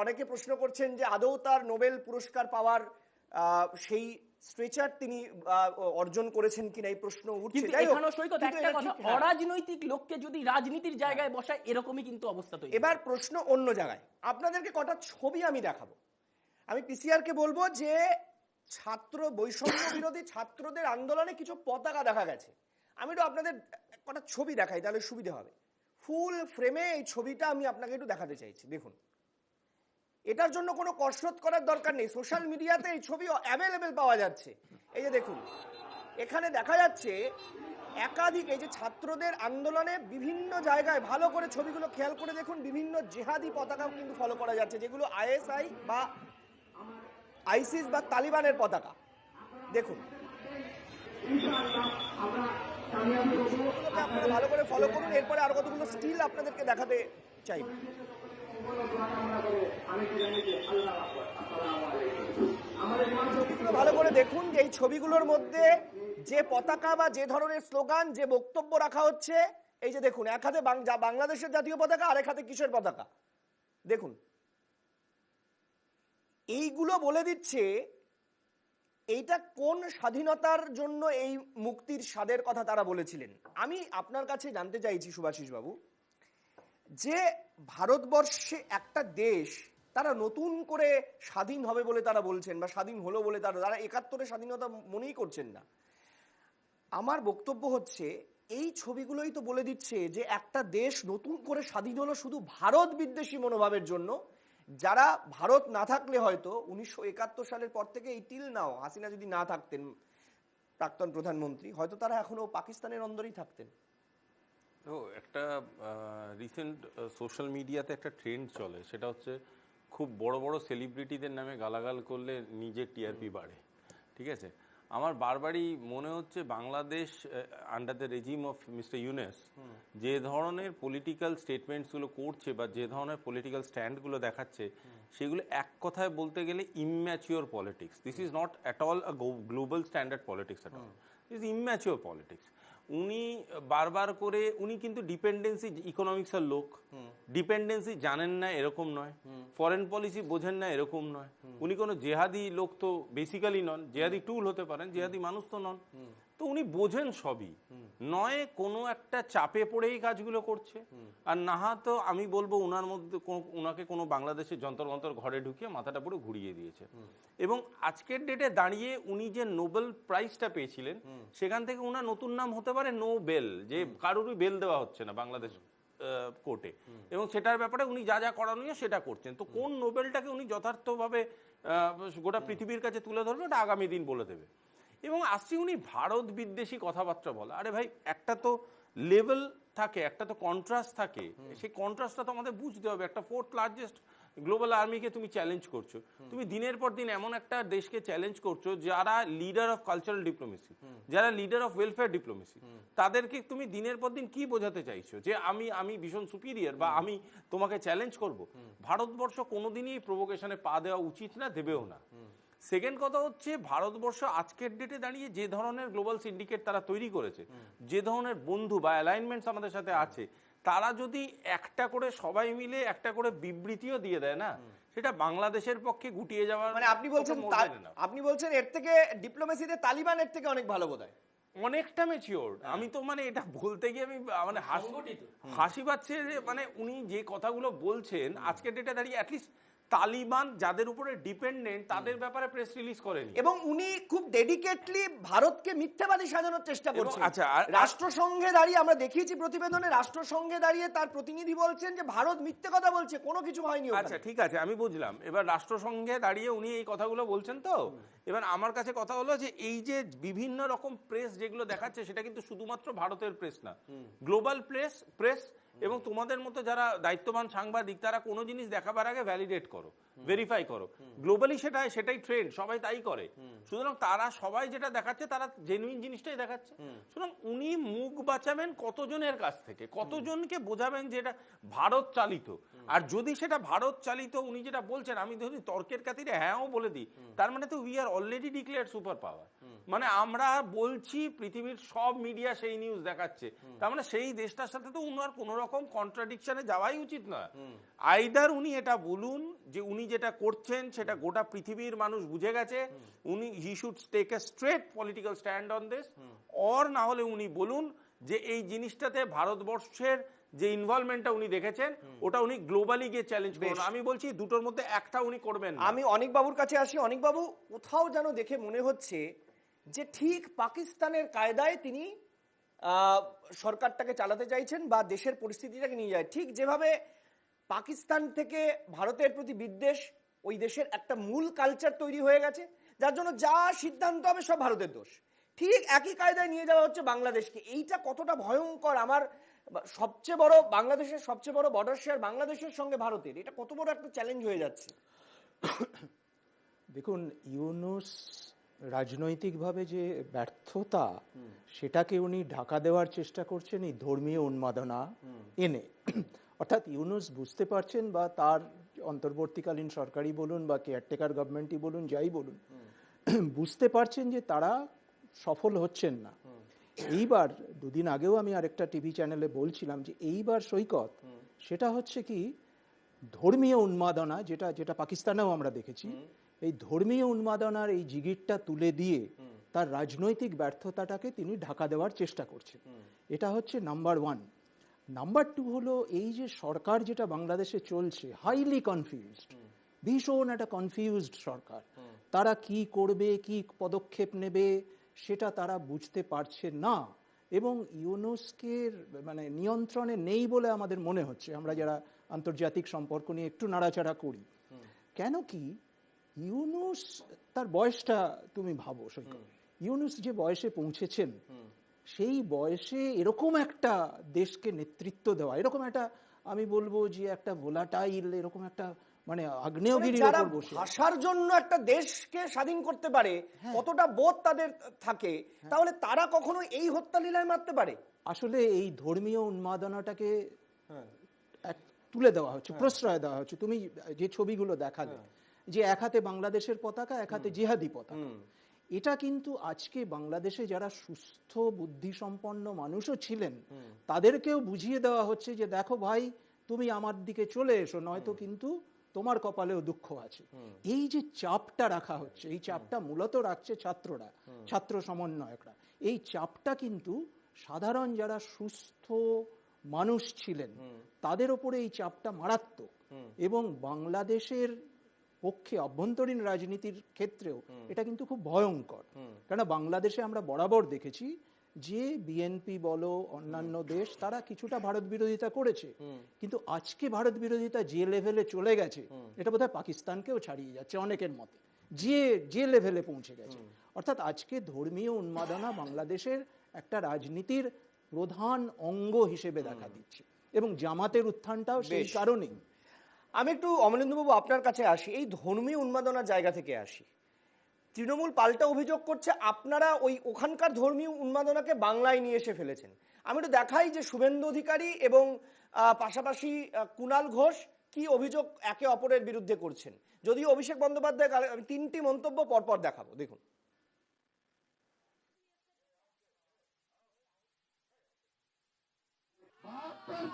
অনেকে প্রশ্ন করছেন যে আদৌ তার নোবেল পুরস্কার পাওয়ার সেই স্ট্রেচার তিনি অর্জন করেছেন কিনা, এই প্রশ্ন উঠছে। যাই হোক, অরাজনৈতিক লোককে যদি রাজনীতির জায়গায় বসায়, এরকমই কিন্তু অবস্থা তৈরি। এবার প্রশ্ন অন্য জায়গায়। আপনাদেরকে কটা ছবি আমি দেখাবো। আমি পিসিআর কে বলবো যে ছাত্র বৈষম্য বিরোধী ছাত্রদের আন্দোলনে কিছু পতাকা দেখা গেছে। আমি একটু আপনাদের কটা ছবি দেখাই, তাহলে সুবিধা হবে। ফুল ফ্রেমে এই ছবিটা আমি আপনাকে একটু দেখাতে চাইছি। দেখুন, এটার জন্য কোনো কসরত করার দরকার নেই, সোশ্যাল মিডিয়াতে এই ছবি অ্যাভেলেবেল পাওয়া যাচ্ছে। এই যে দেখুন, এখানে দেখা যাচ্ছে একাধিক, এই যে ছাত্রদের আন্দোলনে বিভিন্ন জায়গায়, ভালো করে ছবিগুলো খেয়াল করে দেখুন, বিভিন্ন জেহাদি পতাকাও কিন্তু ফলো করা যাচ্ছে, যেগুলো আইএসআই বা আইসিস বা তালিবানের পতাকা। দেখুন, আপনারা ভালো করে ফলো করুন। এরপরে আরো কতগুলো স্টিল আপনাদেরকে দেখাতে চাইব। ভালো করে দেখুন যে এই ছবিগুলোর মধ্যে যে পতাকা বা যে ধরনের স্লোগান, যে বক্তব্য রাখা হচ্ছে, এই যে দেখুন, এক হাতে বাংলাদেশের জাতীয় পতাকা, আরেক হাতে কিসের পতাকা। দেখুন, এইগুলো বলে দিচ্ছে এইটা কোন স্বাধীনতার জন্য এই মুক্তির স্বাদের কথা তারা বলেছিলেন। আমি আপনার কাছে জানতে চাইছি সুভাষিস বাবু, যে ভারতবর্ষে একটা দেশ তারা নতুন করে স্বাধীন হবে বলে তারা বলছেন, বা স্বাধীন হলো বলে তারা ৭১ স্বাধীনতা মনেই করছেন না। আমার বক্তব্য হচ্ছে, এই ছবিগুলোই তো বলে দিচ্ছে যে একটা দেশ নতুন করে স্বাধীন হলো শুধু ভারত বিদ্বেষী মনোভাবের জন্য, যারা ভারত না থাকলে হয়তো 1971 সালের পর থেকে এই টিল নাও হাসিনা যদি না থাকতেন প্রাক্তন প্রধানমন্ত্রী, হয়তো তারা এখনো পাকিস্তানের অন্দরেই থাকতেন। তো একটা রিসেন্ট সোশ্যাল মিডিয়াতে একটা ট্রেন্ড চলে, সেটা হচ্ছে খুব বড় বড় সেলিব্রিটিদের নামে গালাগাল করলে নিজের টিআরপি বাড়ে। ঠিক আছে, আমার বারবারই মনে হচ্ছে Bangladesh under the regime of mister Yunus যে ধরনের পলিটিক্যাল স্টেটমেন্টসগুলো করছে বা যে ধরনের পলিটিক্যাল স্ট্যান্ডগুলো দেখাচ্ছে, সেগুলো এক কথায় বলতে গেলে immature politics. This is not at all a global standard politics at all, this immature politics. উনি বারবার করে, উনি কিন্তু ডিপেন্ডেন্সি ইকোনমিক্সের লোক, ডিপেন্ডেন্সি জানেন না এরকম নয়, ফরেন পলিসি বোঝেন না এরকম নয়, উনি কোনো জেহাদি লোক তো বেসিক্যালি নন, জেহাদি টুল হতে পারেন, জেহাদি মানুষ তো নন। তো উনি বোঝেন সবই, নয় কোনো একটা চাপে পড়েই কাজগুলো করছে, আর না তো আমি বলবো ওনার মধ্যে ওনাকে কোনো বাংলাদেশের যন্তর মন্তর ঘরে ঢুকিয়ে মাথাটা পুরো ঘুরিয়ে দিয়েছে। এবং আজকের ডেটে দাঁড়িয়ে উনি যে নোবেল প্রাইজটা পেয়েছিলেন, সেখান থেকে ওনার নতুন নাম হতে পারে নোবেল, যে কারোরই বেল দেওয়া হচ্ছে না বাংলাদেশ কোর্টে, এবং সেটার ব্যাপারে উনি যা যা করণীয় সেটা করছেন। তো কোন নোবেলটাকে উনি যথার্থভাবে গোটা পৃথিবীর কাছে তুলে ধরবে, ওটা আগামী দিন বলে দেবে। এবং আসছি উনি ভারত বিদ্বেষী কথাবার্তা বলা, আরে ভাই একটা তো লেভেল থাকে, একটা তো কন্ট্রাস্ট থাকে, সেই কন্ট্রাস্টটা তো আমাদের বুঝতে হবে। একটা 4th লার্জেস্ট গ্লোবাল আর্মিকে তুমি চ্যালেঞ্জ করছো, তুমি দিনের পর দিন এমন একটা দেশকে চ্যালেঞ্জ করছো যারা লিডার অফ কালচারাল ডিপ্লোমেসি, যারা লিডার অফ ওয়েলফেয়ার ডিপ্লোমেসি, তাদেরকে তুমি দিনের পর দিন কি বোঝাতে চাইছো যে আমি ভীষণ সুপিরিয়র বা আমি তোমাকে চ্যালেঞ্জ করব? ভারতবর্ষ কোনোদিনই এই প্রভোকেশনে পা দেওয়া উচিত না, দেবেও না। সেকেন্ড কথা হচ্ছে, ভারতবর্ষ আজকের ডেটে দাঁড়িয়ে যে ধরনের গ্লোবাল সিন্ডিকেট তারা তৈরি করেছে, যে ধরনের বন্ধু বা অ্যালাইনমেন্টস আমাদের সাথে আছে, তারা যদি একটা করে সবাই মিলে একটা করে বিবৃতিও দিয়ে দেয় না, সেটা বাংলাদেশের পক্ষে গুটিয়ে যাওয়ার, মানে আপনি বলছেন এর থেকে ডিপ্লোমেসিতে তালিবানের থেকে অনেক ভালো বোধহয়, অনেকটা ম্যাচিওর। আমি তো মানে এটা বলতে গিয়ে আমি মানে হাসি পাচ্ছে যে মানে উনি যে কথাগুলো বলছেন আজকের ডেটে দাঁড়িয়ে, অ্যাটলিস্ট তালিবান যাদের উপরে ডিপেন্ডেন্ট তাদের ব্যাপারে প্রেস রিলিজ করেনি, এবং উনি খুব ডেডিকেটলি ভারতকে মিথ্যাবাদী সাজানোর চেষ্টা করছেন। আচ্ছা, রাষ্ট্রসংঘে দাঁড়িয়ে আমরা দেখিয়েছি প্রতিবেদনে, রাষ্ট্রসংঘে দাঁড়িয়ে তার প্রতিনিধি বলছেন যে ভারত মিথ্যে কথা বলছে, কোনো কিছু হয়নি। আচ্ছা ঠিক আছে, আমি বুঝলাম। এবার রাষ্ট্রসংঘে দাঁড়িয়ে উনি এই কথাগুলো বলছেন। তো এবার আমার কাছে কথা হলো যে এই যে বিভিন্ন রকম প্রেস যেগুলো দেখাচ্ছে, সেটা কিন্তু শুধুমাত্র ভারতের প্রেস না, গ্লোবাল প্রেস। এবং তোমাদের মতো যারা দায়িত্ববান সাংবাদিক, তারা কোনো জিনিস দেখাবার আগে ভ্যালিডেট করো, ভেরিফাই করো। গ্লোবালি সেটাই ট্রেন্ড, সবাই তাই করে। সুতরাং তারা সবাই যেটা দেখাচ্ছে, তারা জেনুইন জিনিসটাই দেখাচ্ছে। সুতরাং উনি মুখ বাঁচাবেন কতজনের কাছ থেকে, কতজনকে বোঝাবেন যে এটা ভারত চালিত। আর যদি সেটা ভারত চালিত উনি যেটা বলছেন, আমি যদি তর্কের খাতিরে হ্যাঁও বলে দিই, তার মানে তো we are already declared super power. মানে আমরা বলছি, পৃথিবীর সব মিডিয়া সেই নিউজ দেখাচ্ছে, তার মানে সেই দেশটার সাথে তো উনার কোনো রকম কন্ট্রাডিকশনে যাওয়াই উচিত না। আইদার উনি এটা বলুন যে উনি যেটা করছেন সেটা গোটা পৃথিবীর মানুষ বুঝে গেছে, উনি he should take a straight political stand on this, or না হলে উনি বলুন যে এই জিনিসটাতে ভারতবর্ষের যে ইনভলভমেন্টটা উনি দেখেছেন, ওটা উনি গ্লোবালি গিয়ে চ্যালেঞ্জ করুন। আমি বলছি দুটোর মধ্যে একটা উনি করবেন। আমি অনিক বাবুর কাছে আসি। অনিক বাবু, কোথাও যেন দেখে মনে হচ্ছে যে ঠিক পাকিস্তানের কায়দায় তিনি সরকারটাকে চালাতে চাইছেন বা দেশের পরিস্থিতিটাকে নিয়ে যায়, ঠিক যেভাবে পাকিস্তান থেকে ভারতের প্রতি বিদ্বেষ ওই দেশের একটা মূল কালচার তৈরি হয়ে গেছে, যার জন্য যা সিদ্ধান্ত হবে সব ভারতের দোষ। ঠিক একই কায়দায় নিয়ে যাওয়া হচ্ছে বাংলাদেশকে। এইটা কতটা ভয়ঙ্কর? আমার সবচেয়ে বড়, বাংলাদেশের সবচেয়ে বড় বর্ডার শেয়ার বাংলাদেশের সঙ্গে ভারতের, এটা কত বড় একটা চ্যালেঞ্জ হয়ে যাচ্ছে। দেখুন, ইউনুস রাজনৈতিকভাবে যে ব্যর্থতা, সেটাকে উনি ঢাকা দেওয়ার চেষ্টা করছেন এই ধর্মীয় উন্মাদনা এনে। অর্থাৎ ইউনুস বুঝতে পারছেন, বা তার অন্তর্বর্তীকালীন সরকারই বলুন বা কেয়ারটেকার গভর্নমেন্টই বলুন, যাই বলুন, বুঝতে পারছেন যে তারা সফল হচ্ছেন না। এইবার দুদিন আগেও আমি আরেকটা টিভি চ্যানেলে বলছিলাম যে এইবার সৈকত সেটা হচ্ছে কি, ধর্মীয় উন্মাদনা, যেটা পাকিস্তানেও আমরা দেখেছি, এই ধর্মীয় উন্মাদনার এই জিগিরটা তুলে দিয়ে তার রাজনৈতিক ব্যর্থতাটাকে তিনি ঢাকা দেওয়ার চেষ্টা করছেন। এটা হচ্ছে নাম্বার 1। নাম্বার 2 হলো এই যে সরকার যেটা বাংলাদেশে চলছে, হাইলি কনফিউজড, ভীষণ একটা কনফিউজড সরকার। তারা কি করবে, কি পদক্ষেপ নেবে, সেটা তারা বুঝতে পারছে না। এবং ইউনুসকে মানে নিয়ন্ত্রণে নেই বলে আমাদের মনে হচ্ছে, আমরা যারা আন্তর্জাতিক সম্পর্ক নিয়ে একটু নাড়াচাড়া করি। কেন কি ইউনুস তার বয়সটা তুমি ভাবো সৈকত, ইউনুস যে বয়সে পৌঁছেছেন সেই বয়সে এরকম একটা দেশকে নেতৃত্ব দেওয়া, এরকম একটা আমি বলবো যে একটা ভোলাটাইল, এরকম একটা মানে আগ্নেয়গিরির যারা উপর বসে ভাষার জন্য একটা দেশকে স্বাধীন করতে পারে, কতটা বোধ তাদের থাকে, তাহলে তারা কখনো এই হত্যা লীলায় মারতে পারে? আসলে এই ধর্মীয় উন্মাদনাটাকে তুলে দেওয়া হচ্ছে, প্রশ্রয় দেওয়া হচ্ছে। তুমি যে ছবিগুলো দেখালে যে এক হাতে বাংলাদেশের পতাকা, এক হাতে জিহাদি পতাকা, এটা কিন্তু আজকে বাংলাদেশে যারা সুস্থ বুদ্ধিসম্পন্ন মানুষও ছিলেন তাদেরকেও বুঝিয়ে দেওয়া হচ্ছে যে দেখো ভাই, তুমি আমার দিকে চলে এসো, নয়তো কিন্তু তোমার কপালেও দুঃখ আছে। এই যে চাপটা রাখা হচ্ছে, এই চাপটা মূলত রাখছে ছাত্ররা, ছাত্র সমন্বয়করা। এই চাপটা কিন্তু সাধারণ যারা সুস্থ মানুষ ছিলেন তাদের ওপরে এই চাপটা মারাত্মক, এবং বাংলাদেশের পক্ষে অভ্যন্তরীণ রাজনীতির ক্ষেত্রেও এটা কিন্তু খুব ভয়ঙ্কর। কেন বাংলাদেশে আমরা বরাবর দেখেছি যে বিএনপি বলো অন্যান্য দেশ তারা কিছুটা ভারত বিরোধিতা করেছে, কিন্তু আজকে ভারত বিরোধিতা যে লেভেলে চলে গেছে এটা বোধহয় পাকিস্তানকেও ছাড়িয়ে যাচ্ছে অনেকের মতে, যে লেভেলে পৌঁছে গেছে। অর্থাৎ আজকে ধর্মীয় উন্মাদনা বাংলাদেশের একটা রাজনীতির প্রধান অঙ্গ হিসেবে দেখা দিচ্ছে, এবং জামাতের উত্থানটাও সেই কারণেই। আমি একটু অমলেন্দুবাবু আপনার কাছে আসি, এই ধর্মীয় উন্মাদনার জায়গা থেকে আসি। তৃণমূল পাল্টা অভিযোগ করছে আপনারা ওখানকার ধর্মীয় উন্মাদনাকে বাংলায় নিয়ে এসে ফেলেছেন। আমি একটু দেখাই যে শুভেন্দু অধিকারী এবং পাশাপাশি কুণাল ঘোষ কি অভিযোগ একে অপরের বিরুদ্ধে করছেন। যদিও অভিষেক বন্দ্যোপাধ্যায়, আমি 3টি মন্তব্য পরপর দেখাবো, দেখুন।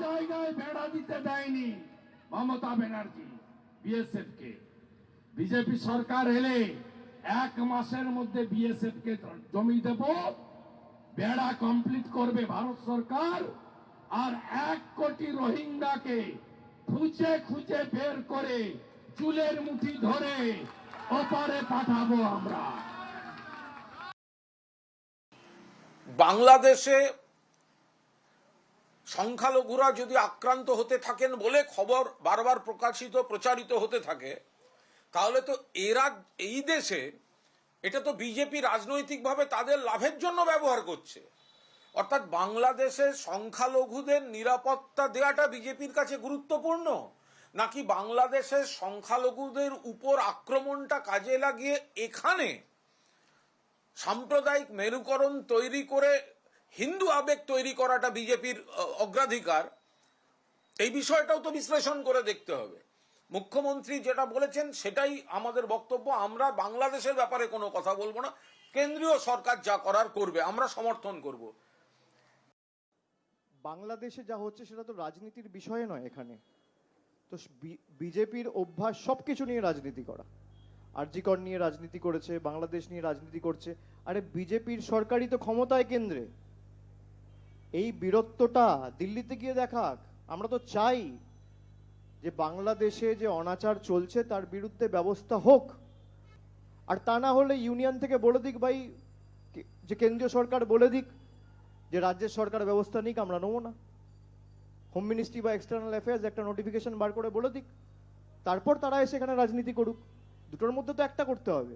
জায়গায় বেড়া দিতে দেয়নি মমতা ব্যানার্জি বিএসএফ কে। বিজেপি সরকার এলে 1 মাসের মধ্যে বিএসএফ কে জমি দেব, বেড়া কমপ্লিট করবে ভারত সরকার, আর 1 কোটি রোহিঙ্গাকে খুঁজে খুঁজে বের করে চুলের মুঠি ধরে ওপারে পাঠাবো আমরা। বাংলাদেশে সংখ্যালঘুরা যদি আক্রান্ত হতে থাকেন বলে খবর বারবার প্রচারিত হতে থাকে, তাহলে তো এই দেশে এটা তো বিজেপি রাজনৈতিকভাবে তাদের লাভের জন্য ব্যবহার করছে। অর্থাৎ বাংলাদেশে সংখ্যালঘুদের নিরাপত্তা দেওয়াটা বিজেপির কাছে গুরুত্বপূর্ণ, নাকি বাংলাদেশের সংখ্যালঘুদের উপর আক্রমণটা কাজে লাগিয়ে এখানে সাম্প্রদায়িক মেরুকরণ তৈরি করে হিন্দু আবেগ তৈরি করাটা বিজেপির অগ্রাধিকার? এই বিষয়টাও তো বিশ্লেষণ করে দেখতে হবে। মুখ্যমন্ত্রী যেটা বলেছেন সেটাই আমাদের বক্তব্য। আমরা বাংলাদেশের ব্যাপারে কোনো কথা বলবো না, কেন্দ্রীয় সরকার যা করার করবে, আমরা সমর্থন করব। বাংলাদেশে যা হচ্ছে সেটা তো রাজনীতির বিষয় নয়। এখানে তো বিজেপির অভ্যাস সবকিছু নিয়ে রাজনীতি করা। আরজিকর নিয়ে রাজনীতি করেছে, বাংলাদেশ নিয়ে রাজনীতি করছে। আরে বিজেপির সরকারই তো ক্ষমতায় কেন্দ্রে। এই বীরত্বটা দিল্লিতে গিয়ে দেখাক। আমরা তো চাই যে বাংলাদেশে যে অনাচার চলছে তার বিরুদ্ধে ব্যবস্থা হোক, আর তা না হলে ইউনিয়ন থেকে বলে দিক ভাই, যে কেন্দ্রীয় সরকার বলে দিক যে রাজ্যের সরকার ব্যবস্থা নিক, আমরা নেবো না। হোম মিনিস্ট্রি বা এক্সটার্নাল অ্যাফেয়ার্স একটা নোটিফিকেশন বার করে বলে দিক, তারপর তারা এসে এখানে রাজনীতি করুক। দুটোর মধ্যে তো একটা করতে হবে।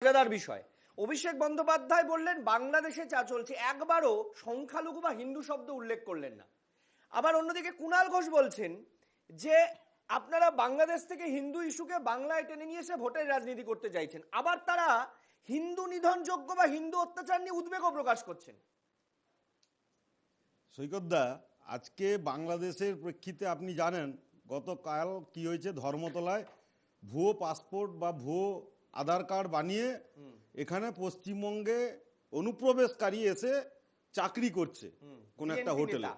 মজাদার বিষয়, অভিষেক বন্দ্যোপাধ্যায় বললেন বাংলাদেশে যা চলছে, একবারও সংখ্যালঘু বা হিন্দু শব্দ উল্লেখ করলেন না। আবার অন্যদিকে কুণাল ঘোষ বলছেন যে আপনারা বাংলাদেশ থেকে হিন্দু ইস্যুকে বাংলায় টেনে নিয়ে এসে ভোটের রাজনীতি করতে চাইছেন। আবার তারা হিন্দু নিধনযোগ্য বা হিন্দু অত্যাচার নিয়ে উদ্বেগও প্রকাশ করছেন। সৈকতদা, আজকে বাংলাদেশের প্রেক্ষিতে আপনি জানেন গতকাল কি হয়েছে, ধর্মতলায় ভুয়ো পাসপোর্ট বা ভুয়ো আধার কার্ড বানিয়ে এখানে পশ্চিমবঙ্গে অনুপ্রবেশকারী এসে চাকরি করছে কোন একটা হোটেলে।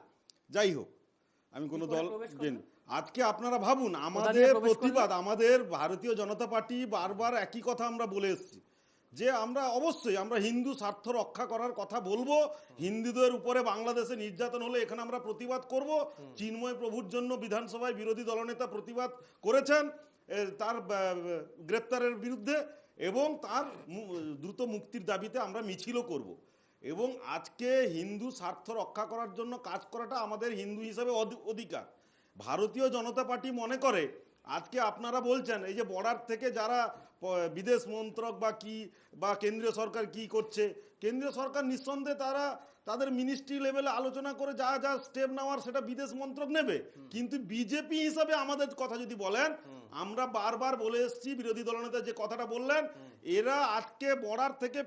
যাই হোক, আমি কোনো দল, আজকে আপনারা ভাবুন আমাদের প্রতিবাদ, আমাদের ভারতীয় জনতা পার্টি বারবার একই কথা আমরা বলে এসেছি যে আমরা অবশ্যই আমরা হিন্দু স্বার্থ রক্ষা করার কথা বলবো। হিন্দুদের উপরে বাংলাদেশে নির্যাতন হলে এখানে আমরা প্রতিবাদ করব। চিন্ময় প্রভুর জন্য বিধানসভায় বিরোধী দলনেতা প্রতিবাদ করেছেন তার গ্রেপ্তারের বিরুদ্ধে, এবং তার দ্রুত মুক্তির দাবিতে আমরা মিছিলও করব। এবং আজকে হিন্দু স্বার্থ রক্ষা করার জন্য কাজ করাটা আমাদের হিন্দু হিসেবে অধিকার। ভারতীয় জনতা পার্টি মনে করে আজকে আপনারা বলছেন এই যে বর্ডার থেকে যারা বিদেশ মন্ত্রক বা কেন্দ্রীয় সরকার কি করছে, কেন্দ্রীয় সরকার নিঃসন্দেহে তারা তাদের মিনিস্ট্রি লেভেলে আলোচনা করে যা যা স্টেপ নেওয়ার সেটা বিদেশ মন্ত্রক নেবে। কিন্তু বিজেপি হিসাবে আমাদের কথা যদি বলেন, আমরা বারবার বলে এসেছি, বিরোধী দলনেতা যে কথাটা বললেন, এরা আজকে বর্ডার থেকে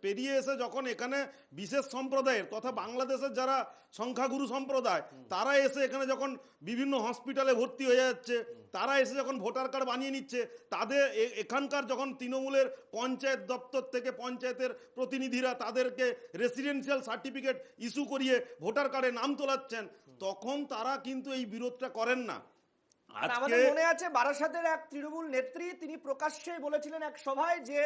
পেরিয়ে এসে যখন এখানে বিশেষ সম্প্রদায়ের তথা বাংলাদেশের যারা সংখ্যাগুরু সম্প্রদায় তারা এসে এখানে যখন বিভিন্ন হসপিটালে ভর্তি হয়ে যাচ্ছে, তারা এসে যখন ভোটার কার্ড বানিয়ে নিচ্ছে, তাদের এখানকার যখন তৃণমূলের পঞ্চায়েত দপ্তর থেকে পঞ্চায়েতের প্রতিনিধিরা তাদেরকে রেসিডেন্সিয়াল সার্টিফিকেট ইস্যু করিয়ে ভোটার কার্ডে নাম তোলাচ্ছেন, তখন তারা কিন্তু এই বিরোধটা করেন না। আমাদের মনে আছে বারাসাতের এক তৃণমূল নেত্রী তিনি প্রকাশ্যে বলেছিলেন এক সভায় যে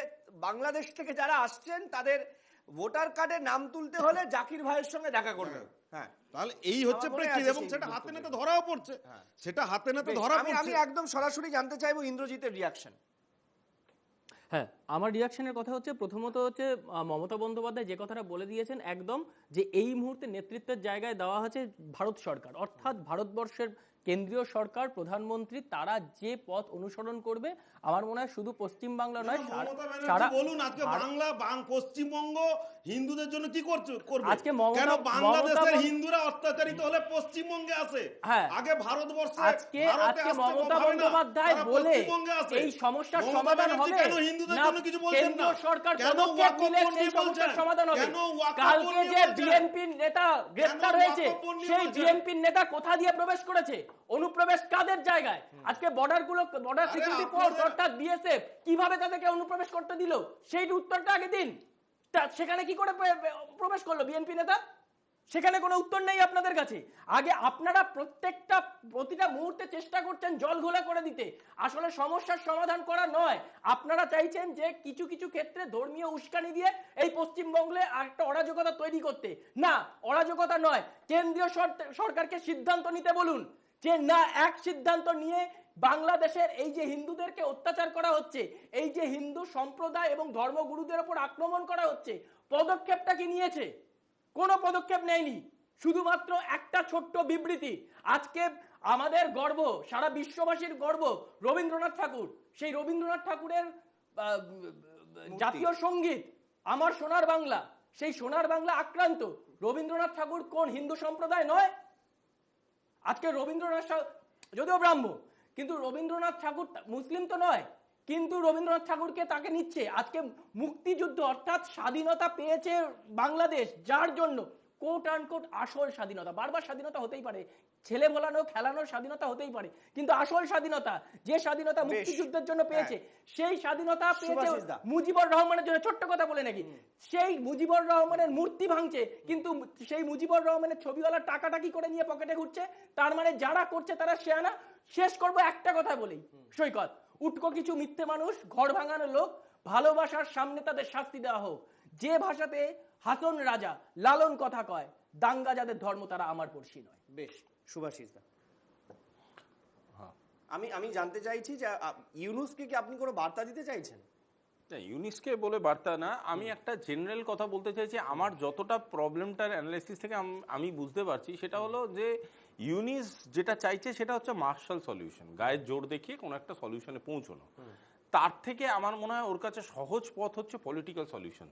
বাংলাদেশ থেকে যারা আসছেন তাদের ভোটার কার্ডে নাম তুলতে হলে জাকির ভাইয়ের সঙ্গে দেখা করবে। হ্যাঁ, তাহলে এই হচ্ছে প্রেক্ষিত এবং সেটা হাতে নাতে ধরাও পড়ছে, সেটা হাতে নাতে ধরা পড়ছে। আমি একদম সরাসরি জানতে চাইবো ইন্দ্রজিতের রিয়াকশন। হ্যাঁ, আমার রিয়াকশনের কথা হচ্ছে, প্রথমত হচ্ছে মমতা বন্দ্যোপাধ্যায় যে কথাটা বলে দিয়েছেন একদম, যে এই মুহূর্তে নেতৃত্বের জায়গায় দেওয়া হচ্ছে ভারত সরকার, অর্থাৎ ভারতবর্ষের কেন্দ্রীয় সরকার, প্রধানমন্ত্রী, তারা যে পথ অনুসরণ করবে, আমার মনে হয় শুধু পশ্চিমবাংলা নয় সারা বলুন আজকে পশ্চিমবঙ্গ হিন্দুদের জন্য কি করবে? আজকে কেন বাংলাদেশের হিন্দুরা অত্যাচারিত হলে পশ্চিমবঙ্গে আসে? আগে ভারতবর্ষে আজকে মমতা বন্দ্যোপাধ্যায় বলে এই সমস্যার সমাধান হবে কেন হিন্দুদের জন্য কিছু বলছেন না? সরকার পদক্ষেপ নিলে সেই সমস্যার সমাধান হবে। কালকে যে বিএনপি নেতা গ্রেফতার হয়েছে, সেই বিএনপি নেতা কোথা দিয়ে প্রবেশ করেছে? অনুপ্রবেশ কাদের জায়গায়? আজকে বর্ডার সিকিউরিটি ফোর্স অর্থাৎ বিএসএফ কিভাবে তাদেরকে অনুপ্রবেশ করতে দিল, সেই উত্তরটা আগে দিন। সেখানে কি করে প্রবেশ করলো বিএনপি নেতা? সেখানে কোনো উত্তর নেই আপনাদের কাছে। আগে আপনারা প্রতিটা মুহূর্তে চেষ্টা করছেন জল ঘোলা করে দিতে, আসলে সমস্যার সমাধান করা নয়। আপনারা চাইছেন যে কিছু কিছু ক্ষেত্রে ধর্মীয় উস্কানি দিয়ে এই পশ্চিমবঙ্গে একটা অরাজকতা তৈরি করতে। না, অরাজকতা নয়, কেন্দ্রীয় সরকারকে সিদ্ধান্ত নিতে বলুন যে না, এক সিদ্ধান্ত নিয়ে বাংলাদেশের এই যে হিন্দুদেরকে অত্যাচার করা হচ্ছে, এই যে হিন্দু সম্প্রদায় এবং ধর্মগুরুদের উপর আক্রমণ করা হচ্ছে, পদক্ষেপটা কি নিয়েছে? কোনো পদক্ষেপ নেয়নি, শুধুমাত্র একটা ছোট্ট বিবৃতি। আজকে আমাদের গর্ব, সারা বিশ্ববাসীর গর্ব রবীন্দ্রনাথ ঠাকুর, সেই রবীন্দ্রনাথ ঠাকুরের জাতীয় সঙ্গীত আমার সোনার বাংলা, সেই সোনার বাংলা আক্রান্ত। রবীন্দ্রনাথ ঠাকুর কোন হিন্দু সম্প্রদায় নয়? আজকে রবীন্দ্রনাথ যদিও ব্রাহ্ম, কিন্তু রবীন্দ্রনাথ ঠাকুর মুসলিম তো নয়, কিন্তু রবীন্দ্রনাথ ঠাকুরকে তাকে নিচ্ছে। আজকে মুক্তিযুদ্ধ অর্থাৎ স্বাধীনতা পেয়েছে বাংলাদেশ, যার জন্য কোট আনকোট আসল স্বাধীনতা, বারবার স্বাধীনতা হতেই পারে, ছেলে বলানো খেলানোর স্বাধীনতা হতেই পারে, কিন্তু আসল স্বাধীনতা, যে স্বাধীনতা মুক্তিযুদ্ধের জন্য পেয়েছে, সেই স্বাধীনতা পেয়েছে মুজিবুর রহমানের জন্য। ছোট্ট কথা বলে নাকি, সেই মুজিবুর রহমানের মূর্তি ভাঙছে, কিন্তু সেই মুজিবুর রহমানের ছবিওয়ালা টাকাটা কি করে নিয়ে পকেটে ঘুরছে? তার মানে যারা করছে তারা শেয়ানা। শেষ করবো একটা কথা বলেই, সৈকত, উটকো কিছু মিথ্যে মানুষ, ঘর ভাঙানো লোক, ভালোবাসার সামনে তাদের শাস্তি দেওয়া হোক। যে ভাষাতে হাসন রাজা লালন কথা কয়, দাঙ্গা যাদের ধর্ম তারা আমার পড়শি নয়। বেশ, সুভাষিস দা, আমি জানতে চাইছি যে ইউনুসকে কি আপনি কোনো বার্তা দিতে চাইছেন? না, ইউনিসকে বলে বার্তা না, আমি একটা জেনারেল কথা বলতে চাইছি। আমার যতটা প্রবলেমটার অ্যানালাইসিস থেকে আমি বুঝতে পারছি, সেটা হলো যে ইউনিস যেটা চাইছে সেটা হচ্ছে মার্শাল সলিউশন, গায়ের জোর দেখিয়ে কোনো একটা সলিউশনে পৌঁছানো। তার থেকে আমার মনে হয় ওর কাছে সহজ পথ হচ্ছে পলিটিক্যাল সলিউশন।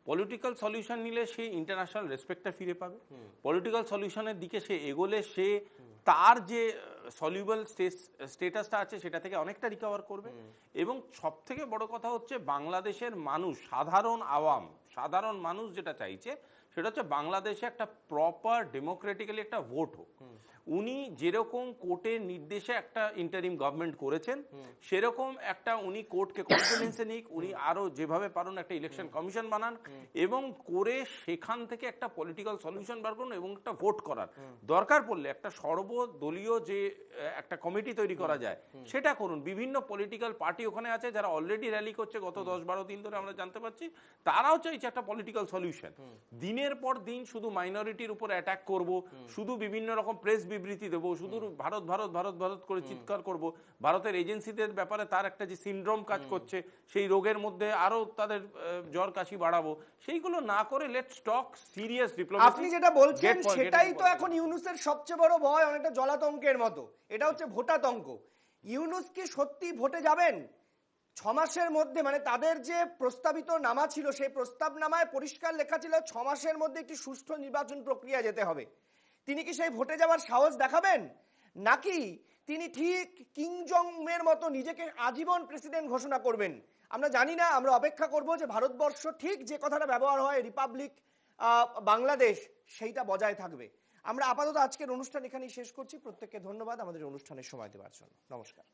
পলিটিক্যাল সলিউশন নিলে সে ইন্টারন্যাশনাল রেসপেক্টটা ফিরে পাবে। পলিটিক্যাল সলিউশনের দিকে সে এগোলে সে তার যে সলিউবল স্টেটাসটা আছে সেটা থেকে অনেকটা রিকভার করবে। এবং সব থেকে বড় কথা হচ্ছে বাংলাদেশের মানুষ, সাধারণ মানুষ যেটা চাইছে সেটা হচ্ছে বাংলাদেশে একটা প্রপার ডেমোক্রেটিক্যালি একটা ভোট হোক। উনি যেরকম কোর্টের নির্দেশে একটা ইন্টারিম গভর্নমেন্ট করেছেন, সেরকম একটা উনি কোর্টকে কনফিডেন্সে নিক, উনি আরো যেভাবে পারেন একটা ইলেকশন কমিশন বানান এবং করে সেখান থেকে একটা পলিটিক্যাল সলিউশন বার করুন এবং একটা ভোট করার দরকার পড়লে একটা সর্বদলীয় যে একটা কমিটি তৈরি করা যায় সেটা করুন। বিভিন্ন পলিটিক্যাল পার্টি ওখানে আছে যারা অলরেডি র্যালি করছে, গত 10-12 দিন ধরে আমরা জানতে পারছি, তারাও চাইছে একটা পলিটিক্যাল সলিউশন। দিনের পর দিন শুধু মাইনরিটির উপর অ্যাটাক করব, শুধু বিভিন্ন রকম প্রেস বিবৃতি দেবো, শুধু ভারত ভারত ভারত ভারত করে চিৎকার করব, ভারতের এজেন্সিদের ব্যাপারে তার একটা যে সিনড্রোম কাজ করছে, সেই রোগের মধ্যে আরো তাদের জ্বর কাশি বাড়াবো, সেইগুলো না করে লেটস টক সিরিয়াস ডিপ্লোমেসি। আপনি যেটা বলছেন সেটাই তো এখন ইউনূসের সবচেয়ে বড় ভয়, অনেকটা জলাতঙ্কের মতো। এটা হচ্ছে ভোটাতঙ্ক। ইউনূস কি সত্যি ভোটে যাবেন 6 মাসের মধ্যে? মানে তাদের যে প্রস্তাবিত নামা ছিল, সেই প্রস্তাবনামায় পরিষ্কার লেখা ছিল 6 মাসের মধ্যে একটি সুষ্ঠু নির্বাচন প্রক্রিয়া যেতে হবে। তিনি কি সেই ভোটে যাওয়ার সাহস দেখাবেন, নাকি তিনি ঠিক কিং জং এর মতো নিজেকে আজীবন প্রেসিডেন্ট ঘোষণা করবেন? আমরা জানি না, আমরা অপেক্ষা করব যে ভারতবর্ষ ঠিক যে কথাটা ব্যবহার হয় রিপাবলিক বাংলাদেশ, সেইটা বজায় থাকবে। আমরা আপাতত আজকের অনুষ্ঠান এখানেই শেষ করছি। প্রত্যেককে ধন্যবাদ আমাদের অনুষ্ঠানের সময় দেওয়ার জন্য। নমস্কার।